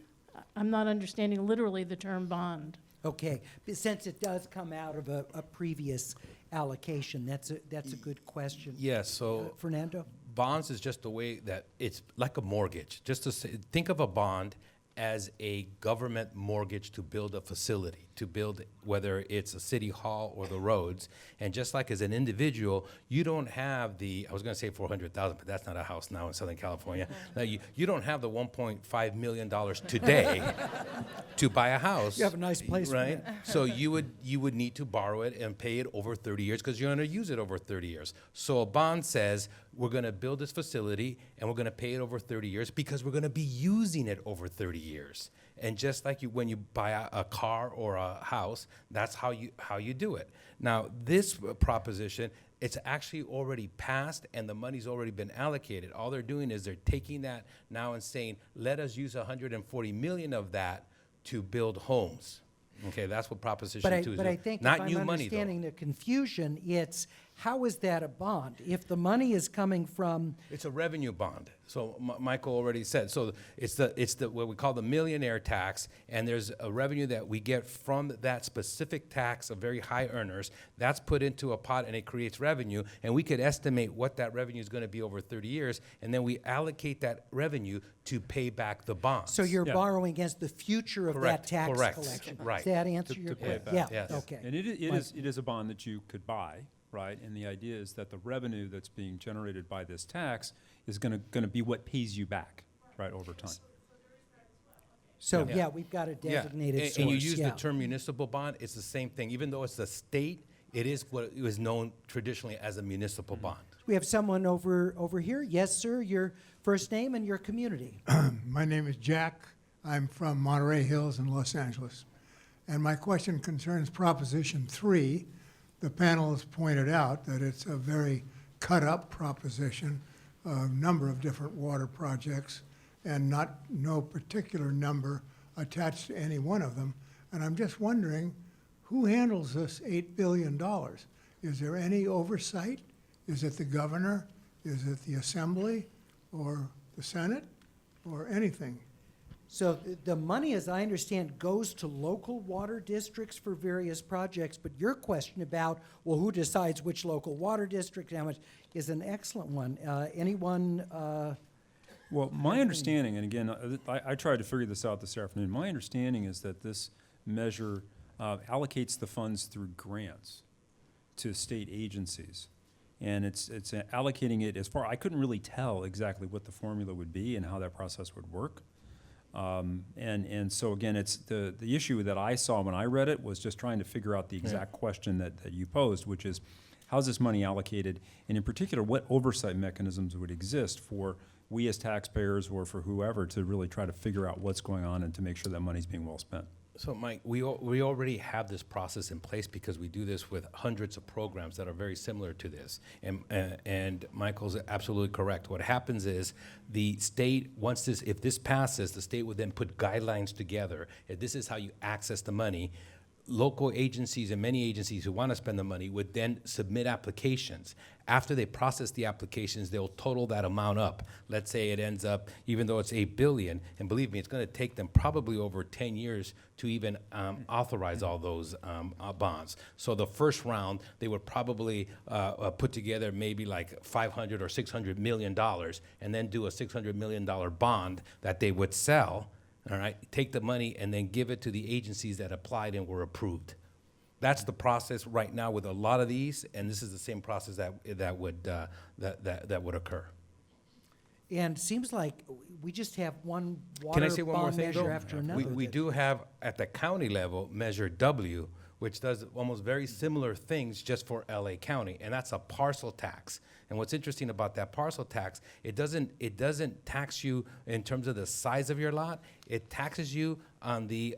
I'm not understanding literally the term bond. Okay, but since it does come out of a previous allocation, that's a good question. Yes, so Fernando? bonds is just a way that it's like a mortgage. Just to say, think of a bond as a government mortgage to build a facility, to build whether it's a city hall or the roads. And just like as an individual, you don't have I was going to say 400,000, but that's not a house now in Southern California. Now you don't have the $1.5 million today to buy a house. You have a nice place, right? So you would need to borrow it and pay it over 30 years because you're going to use it over 30 years. So a bond says we're going to build this facility and we're going to pay it over 30 years because we're going to be using it over 30 years. And just like when you buy a car or a house, that's how you do it. Now, this proposition, it's actually already passed and the money's already been allocated. All they're doing is they're taking that now and saying, let us use 140 million of that to build homes. Okay, that's what Proposition 2 is doing. But I think not if new I'm money, understanding the confusion, it's how is that a bond? If the money is coming from... It's a revenue bond. So Michael already said. So it's the what we call the millionaire tax, and there's a revenue that we get from that specific tax of very high earners. That's put into a pot and it creates revenue, and we could estimate what that revenue is going to be over 30 years, and then we allocate that revenue to pay back the bonds. So you're borrowing against the future of Correct, that tax correct, collection. right. Does that answer your pay it question? back. Yeah, Yes. okay. And it is a bond that you could buy, right? And the idea is that the revenue that's being generated by this tax is going to be what pays you back, right, over time. So, yeah, we've got a designated source. And you use the term municipal bond, it's the same thing. Even though it's the state, it is what it was known traditionally as a municipal bond. We have someone over here. Yes, sir, your first name and your community. My name is Jack. I'm from Monterey Hills in Los Angeles. And my question concerns Proposition 3. The panel has pointed out that it's a very cut-up proposition, a number of different water projects, and no particular number attached to any one of them. And I'm just wondering, who handles this $8 billion? Is there any oversight? Is it the governor? Is it the Assembly or the Senate or anything? So the money, as I understand, goes to local water districts for various projects, but your question about, well, who decides which local water district, how much, is an excellent one. Anyone? Well, my understanding, and again, I tried to figure this out this afternoon, my understanding is that this measure allocates the funds through grants to state agencies. And it's allocating it as far, I couldn't really tell exactly what the formula would be and how that process would work. And so again, it's the issue that I saw when I read it was just trying to figure out the exact question that you posed, which is, how's this money allocated? And in particular, what oversight mechanisms would exist for we as taxpayers or for whoever to really try to figure out what's going on and to make sure that money's being well spent? So, Mike, we already have this process in place because we do this with hundreds of programs that are very similar to this. And Michael's absolutely correct. What happens is the state, if this passes, the state would then put guidelines together. If this is how you access the money, local agencies and many agencies who want to spend the money would then submit applications. After they process the applications, they'll total that amount up. Let's say it ends up, even though it's $8 billion, and believe me, it's going to take them probably over 10 years to even authorize all those bonds. So the first round, they would probably put together maybe like $500 or $600 million, and then do a $600 million bond that they would sell. All right, take the money and then give it to the agencies that applied and were approved. That's the process right now with a lot of these, and this is the same process that would occur. And seems like we just have one Can I water say one more bond thing, measure though? after another. We do have at the county level Measure W, which does almost very similar things just for LA County, and that's a parcel tax. And what's interesting about that parcel tax, it doesn't tax you in terms of the size of your lot. It taxes you on the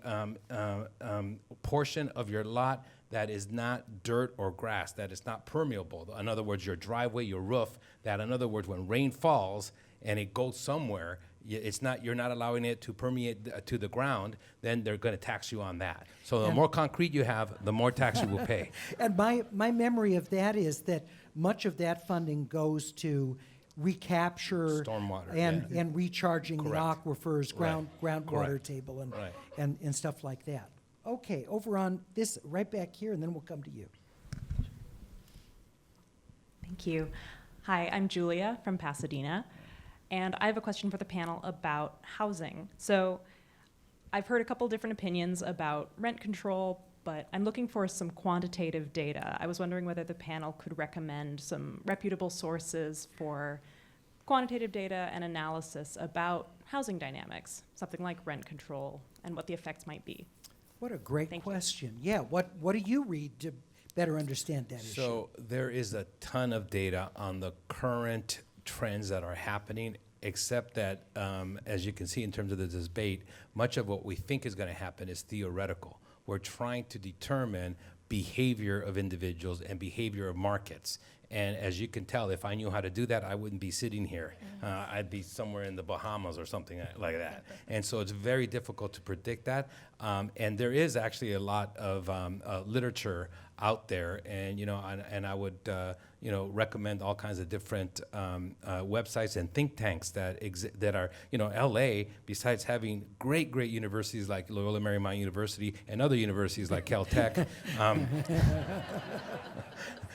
portion of your lot that is not dirt or grass, that is not permeable. In other words, your driveway, your roof, that in other words, when rain falls and it goes somewhere, you're not allowing it to permeate to the ground, then they're going to tax you on that. So the more concrete you have, the more tax you will pay. And my memory of that is that much of that funding goes to recapture Stormwater, and recharging Correct. the aquifers, groundwater Correct. table Right. and stuff like that. Okay, over on this, right back here, and then we'll come to you. Thank you. Hi, I'm Julia from Pasadena, and I have a question for the panel about housing. So I've heard a couple different opinions about rent control, but I'm looking for some quantitative data. I was wondering whether the panel could recommend some reputable sources for quantitative data and analysis about housing dynamics, something like rent control and what the effects might be. What a great Thank you. question. Yeah, what do you read to better understand that issue? So there is a ton of data on the current trends that are happening, except that, as you can see in terms of the debate, much of what we think is going to happen is theoretical. We're trying to determine behavior of individuals and behavior of markets. And as you can tell, if I knew how to do that, I wouldn't be sitting here. I'd be somewhere in the Bahamas or something like that. And so it's very difficult to predict that. And there is actually a lot of literature out there, and I would recommend all kinds of different websites and think tanks that are LA. Besides having great universities like Loyola Marymount University and other universities like Caltech.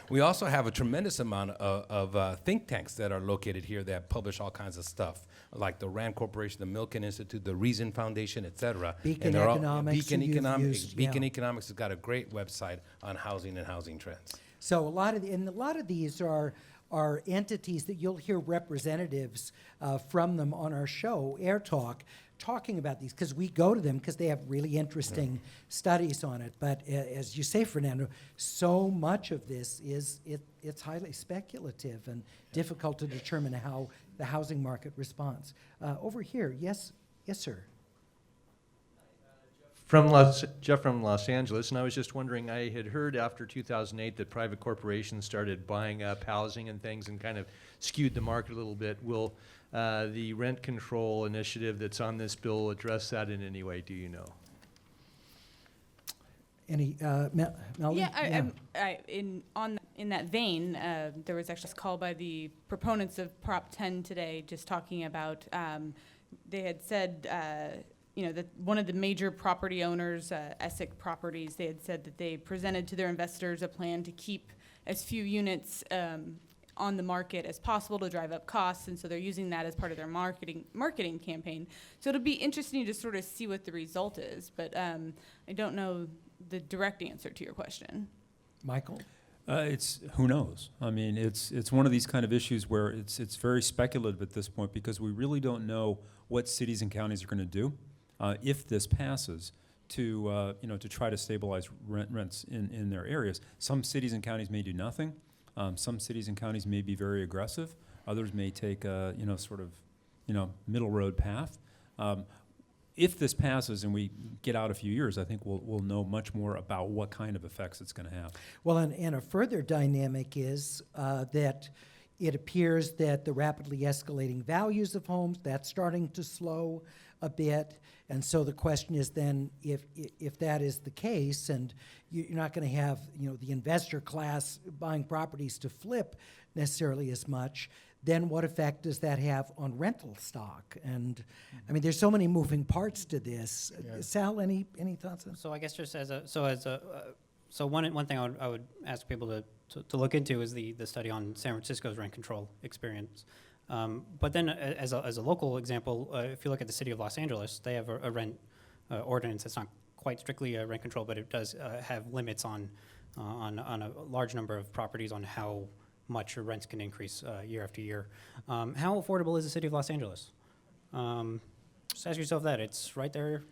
We also have a tremendous amount of think tanks that are located here that publish all kinds of stuff, like the Rand Corporation, the Milken Institute, the Reason Foundation, et cetera. Beacon Economics. Beacon you've Economics. used, Beacon yeah. Economics has got a great website on housing and housing trends. So a lot of these are entities that you'll hear representatives from them on our show, AirTalk, talking about these, because we go to them because they have really interesting studies on it. But as you say, Fernando, so much of this it's highly speculative and difficult to determine how the housing market responds. Over here, yes, sir. Jeff from Los Angeles, and I was just wondering, I had heard after 2008 that private corporations started buying up housing and things and kind of skewed the market a little bit. Will the rent control initiative that's on this bill address that in any way, do you know? Any, Melody? Yeah, in that vein, there was actually a call by the proponents of Prop 10 today, just talking about, they had said, that one of the major property owners, Essex Properties, they had said that they presented to their investors a plan to keep as few units on the market as possible to drive up costs, and so they're using that as part of their marketing campaign. So it'll be interesting to sort of see what the result is, but I don't know the direct answer to your question. Michael? It's who knows. I mean, it's one of these kind of issues where it's very speculative at this point because we really don't know what cities and counties are going to do if this passes to try to stabilize rents in their areas. Some cities and counties may do nothing. Some cities and counties may be very aggressive. Others may take a middle road path. If this passes and we get out a few years, I think we'll know much more about what kind of effects it's going to have. Well, and a further dynamic is that it appears that the rapidly escalating values of homes, that's starting to slow a bit. And so the question is then, if that is the case, and you're not going to have the investor class buying properties to flip necessarily as much, then what effect does that have on rental stock? And I mean, there's so many moving parts to this. Yeah. Sal, any thoughts on? So I guess just one thing I would ask people to look into is the study on San Francisco's rent control experience. But then as a local example, if you look at the city of Los Angeles, they have a rent ordinance that's not quite strictly rent control, but it does have limits on a large number of properties on how much your rents can increase year after year. How affordable is the city of Los Angeles? Just ask yourself that. It's right there.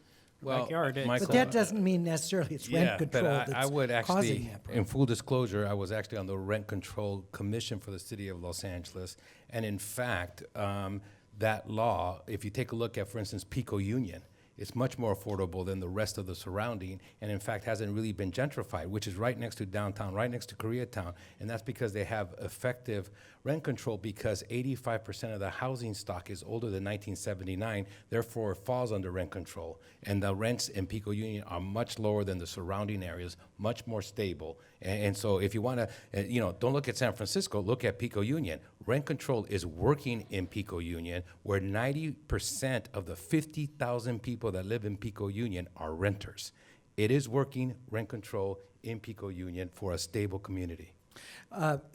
Backyard. But that doesn't mean necessarily it's rent control but that's I would causing actually, that problem. in full disclosure, I was actually on the Rent Control Commission for the City of Los Angeles. And in fact, that law, if you take a look at, for instance, Pico Union, it's much more affordable than the rest of the surrounding, and in fact hasn't really been gentrified, which is right next to downtown, right next to Koreatown. And that's because they have effective rent control, because 85% of the housing stock is older than 1979, therefore it falls under rent control. And the rents in Pico Union are much lower than the surrounding areas, much more stable. And so if you want to, don't look at San Francisco, look at Pico Union. Rent control is working in Pico Union, where 90% of the 50,000 people that live in Pico Union are renters. It is working, rent control, in Pico Union for a stable community.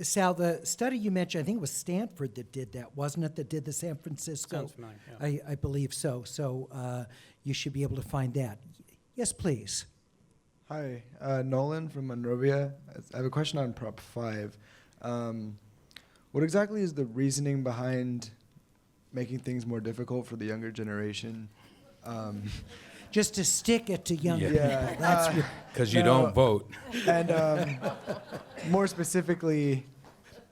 Sal, the study you mentioned, I think it was Stanford that did that, wasn't it, that did the San Francisco? Sounds familiar, yeah. I believe so. So you should be able to find that. Yes, please. Hi, Nolan from Monrovia. I have a question on Prop 5. What exactly is the reasoning behind making things more difficult for the younger generation? Just to stick it to young people. Yeah. That's Because you don't vote. And more specifically,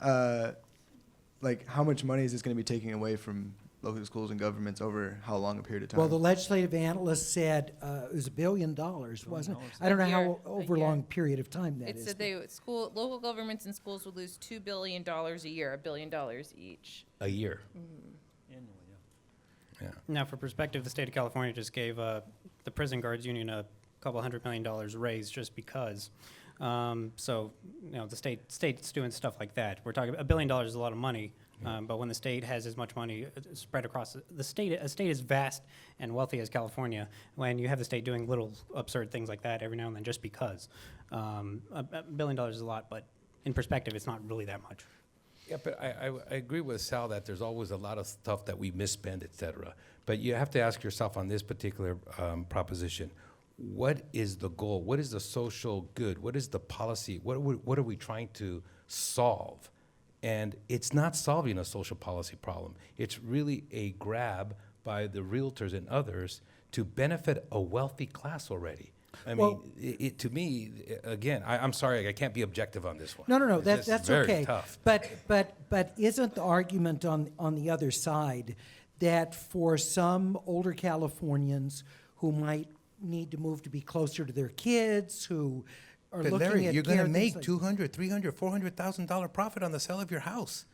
like how much money is this going to be taking away from local schools and governments over how long a period of time? Well, the legislative analyst said it was $1 billion, wasn't it? I don't know how over a long period of time that is. It said local governments and schools would lose $2 billion a year, $1 billion each. A year. Annually, Yeah. Now, for perspective, the state of California just gave the prison guards union a couple $100 million raise just because. So, the state's doing stuff like that. We're talking $1 billion is a lot of money, but when the state has as much money spread across a state as vast and wealthy as California, when you have the state doing little absurd things like that every now and then just because, $1 billion is a lot, but in perspective, it's not really that much. Yeah, but I agree with Sal that there's always a lot of stuff that we misspend, et cetera. But you have to ask yourself on this particular proposition, what is the goal? What is the social good? What is the policy? What are we trying to solve? And it's not solving a social policy problem. It's really a grab by the realtors and others to benefit a wealthy class already. I mean, to me, again, I'm sorry, I can't be objective on this one. No, It's that's very okay. tough. But isn't the argument on the other side that for some older Californians who might need to move to be closer to their kids, who are But looking Larry, at you're going to care, make things like- $200, $300, $400,000 profit on the sale of your house.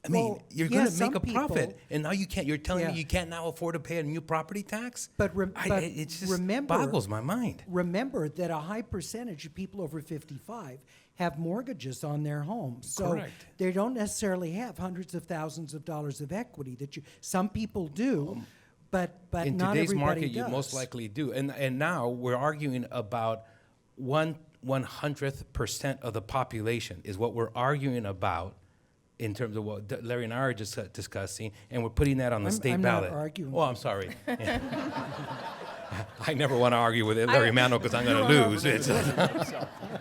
I Well, mean, you're yeah, going to some make a profit, people- and now you can't. You're telling Yeah. me you can't now afford to pay a new property tax? But It just remember, boggles my mind. Remember that a high percentage of people over 55 have mortgages on their homes. So Correct. they don't necessarily have hundreds of thousands of dollars of equity that some people do, but In not today's everybody market, does. you most likely do. And now we're arguing about 1/100th% of the population is what we're arguing about in terms of what Larry and I are just discussing, and we're putting that on the state I'm not ballot. arguing. Oh, I'm sorry. I never want to argue with Larry Mano because I'm going to lose.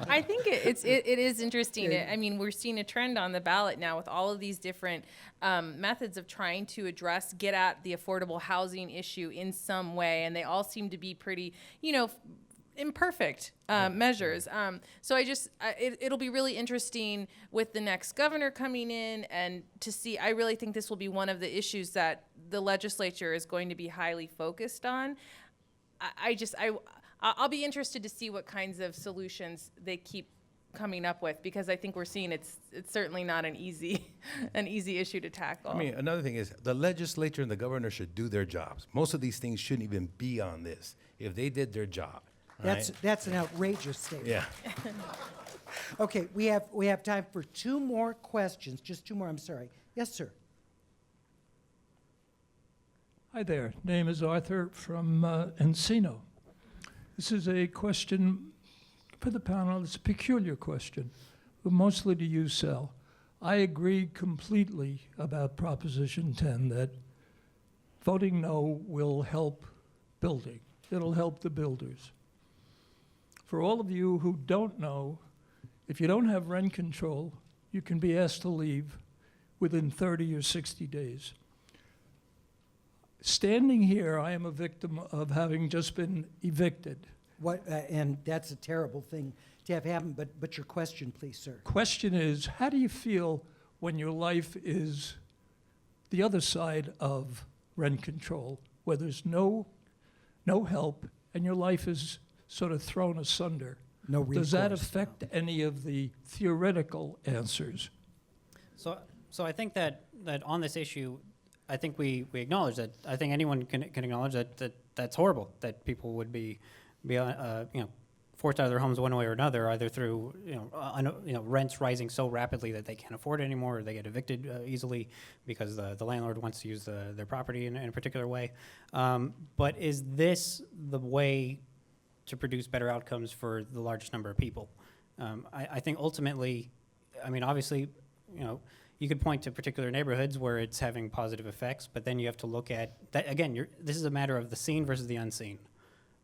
I think it is interesting. I mean, we're seeing a trend on the ballot now with all of these different methods of trying to get at the affordable housing issue in some way, and they all seem to be pretty, imperfect measures. So it'll be really interesting with the next governor coming in and to see. I really think this will be one of the issues that the legislature is going to be highly focused on. I'll be interested to see what kinds of solutions they keep coming up with, because I think we're seeing it's certainly not an easy issue to tackle. I mean, another thing is the legislature and the governor should do their jobs. Most of these things shouldn't even be on this if they did their job. Right? That's an outrageous statement. Yeah. Okay, we have time for two more questions. Just two more. I'm sorry. Yes, sir. Hi there. Name is Arthur from Encino. This is a question for the panel. It's a peculiar question, but mostly to you, Sal. I agree completely about Proposition 10 that voting no will help building. It'll help the builders. For all of you who don't know, if you don't have rent control, you can be asked to leave within 30 or 60 days. Standing here, I am a victim of having just been evicted. And that's a terrible thing to have happen, but your question, please, sir. Question is, how do you feel when your life is the other side of rent control, where there's no help and your life is sort of thrown asunder? No recourse. Does that affect any of the theoretical answers? So I think that on this issue, I think we acknowledge that. I think anyone can acknowledge that that's horrible, that people would be forced out of their homes one way or another, either through rents rising so rapidly that they can't afford it anymore, or they get evicted easily because the landlord wants to use their property in a particular way. But is this the way to produce better outcomes for the largest number of people? I think ultimately, I mean, obviously, you could point to particular neighborhoods where it's having positive effects, but then you have to look at that again. This is a matter of the seen versus the unseen.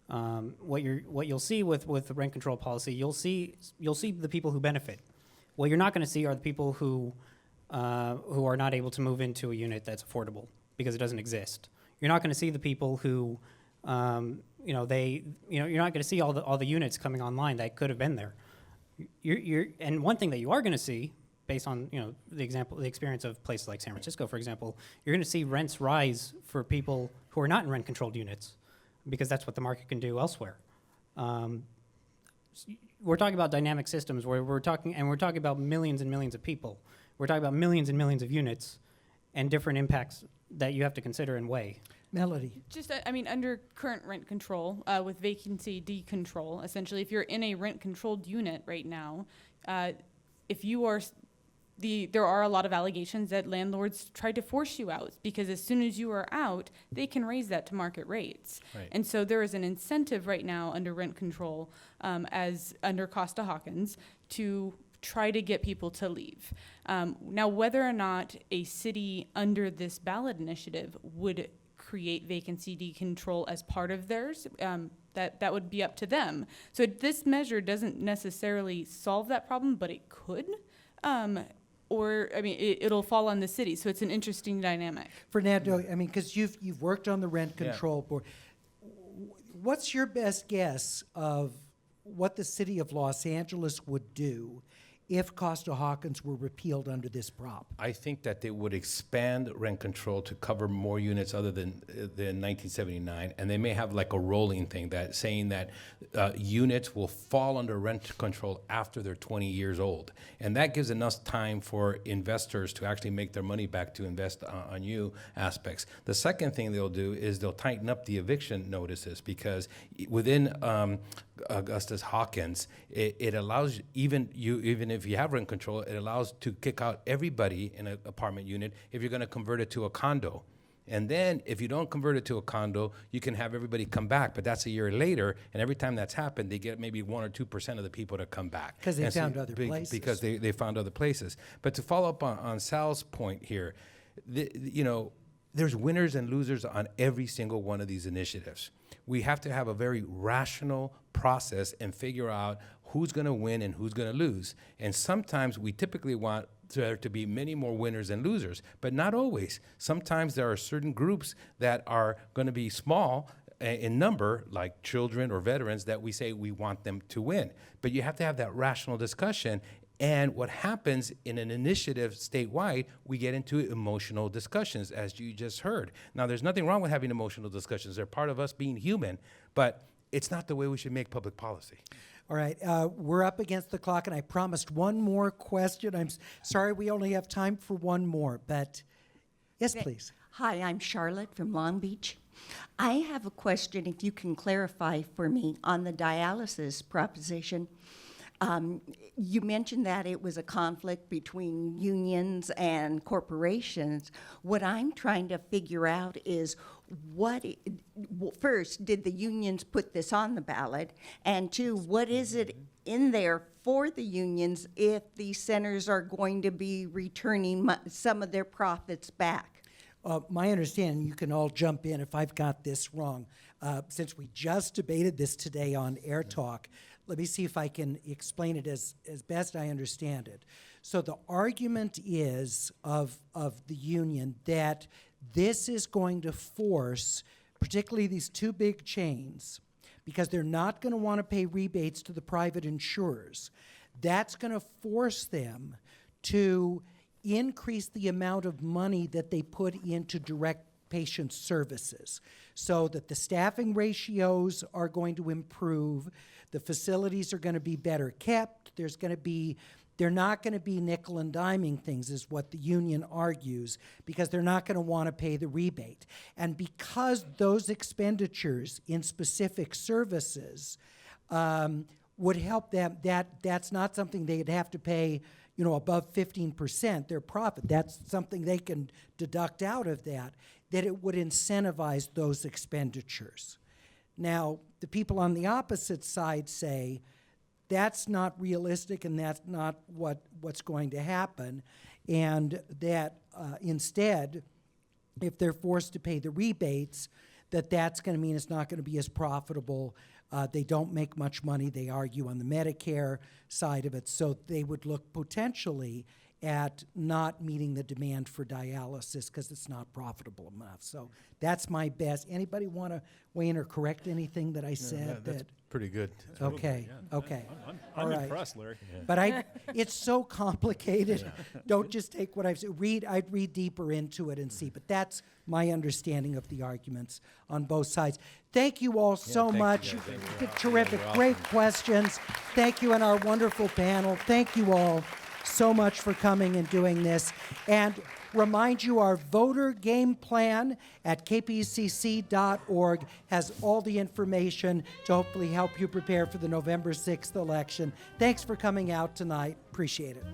What you'll see with the rent control policy, you'll see the people who benefit. What you're not going to see are the people who are not able to move into a unit that's affordable because it doesn't exist. You're not going to see the people who you're not going to see all the units coming online that could have been there. And one thing that you are going to see, based on the experience of places like San Francisco, for example, you're going to see rents rise for people who are not in rent-controlled units, because that's what the market can do elsewhere. We're talking about dynamic systems where we're talking about millions and millions of people. We're talking about millions and millions of units and different impacts that you have to consider and weigh. Melody. Just, under current rent control, with vacancy decontrol, essentially, if you're in a rent-controlled unit right now, if you are there are a lot of allegations that landlords tried to force you out, because as soon as you are out, they can raise that to market rates. Right. And so there is an incentive right now under rent control, as under Costa-Hawkins, to try to get people to leave. Now, whether or not a city under this ballot initiative would create vacancy decontrol as part of theirs, that would be up to them. So this measure doesn't necessarily solve that problem, but it could. It'll fall on the city. So it's an interesting dynamic. Fernando, because you've worked on the rent control board. What's your best guess of what the city of Los Angeles would do if Costa-Hawkins were repealed under this prop? I think that they would expand rent control to cover more units other than 1979, and they may have like a rolling thing that saying that units will fall under rent control after they're 20 years old, and that gives enough time for investors to actually make their money back to invest on new aspects. The second thing they'll do is they'll tighten up the eviction notices, because within Augustus Hawkins, it allows even if you have rent control, it allows to kick out everybody in an apartment unit if you're going to convert it to a condo. And then if you don't convert it to a condo, you can have everybody come back, but that's a year later, and every time that's happened, they get maybe 1 or 2% of the people to come back. Because they found other places. Because they found other places. But to follow up on Sal's point here, there's winners and losers on every single one of these initiatives. We have to have a very rational process and figure out who's going to win and who's going to lose. And sometimes we typically want there to be many more winners and losers, but not always. Sometimes there are certain groups that are going to be small in number, like children or veterans, that we say we want them to win. But you have to have that rational discussion. And what happens in an initiative statewide, we get into emotional discussions, as you just heard. Now, there's nothing wrong with having emotional discussions. They're part of us being human, but it's not the way we should make public policy. All right, we're up against the clock, and I promised one more question. I'm sorry we only have time for one more, but yes, please. Hi, I'm Charlotte from Long Beach. I have a question, if you can clarify for me, on the dialysis proposition. You mentioned that it was a conflict between unions and corporations. What I'm trying to figure out is first, did the unions put this on the ballot? And two, what is it in there for the unions if the centers are going to be returning some of their profits back? My understanding, you can all jump in if I've got this wrong. Since we just debated this today on AirTalk, let me see if I can explain it as best I understand it. So the argument is of the union that this is going to force, particularly these two big chains, because they're not going to want to pay rebates to the private insurers. That's going to force them to increase the amount of money that they put into direct patient services, so that the staffing ratios are going to improve, the facilities are going to be better kept, they're not going to be nickel and diming things, is what the union argues, because they're not going to want to pay the rebate. And because those expenditures in specific services would help them, that's not something they'd have to pay above 15% their profit. That's something they can deduct out of that it would incentivize those expenditures. Now, the people on the opposite side say that's not realistic and that's not what's going to happen, and that instead, if they're forced to pay the rebates, that's going to mean it's not going to be as profitable. They don't make much money, they argue, on the Medicare side of it, so they would look potentially at not meeting the demand for dialysis because it's not profitable enough. So that's my best. Anybody want to weigh in or correct anything that I said? That's pretty good. Okay, okay. I'm All right. impressed, Larry. Yeah. But it's so complicated. Don't just take what I've said. I'd read deeper into it and see. But that's my understanding of the arguments on both sides. Thank you all so much. Terrific, great questions. Thank you, and our wonderful panel. Thank you all so much for coming and doing this. And remind you, our voter game plan at kpcc.org has all the information to hopefully help you prepare for the November 6th election. Thanks for coming out tonight. Appreciate it.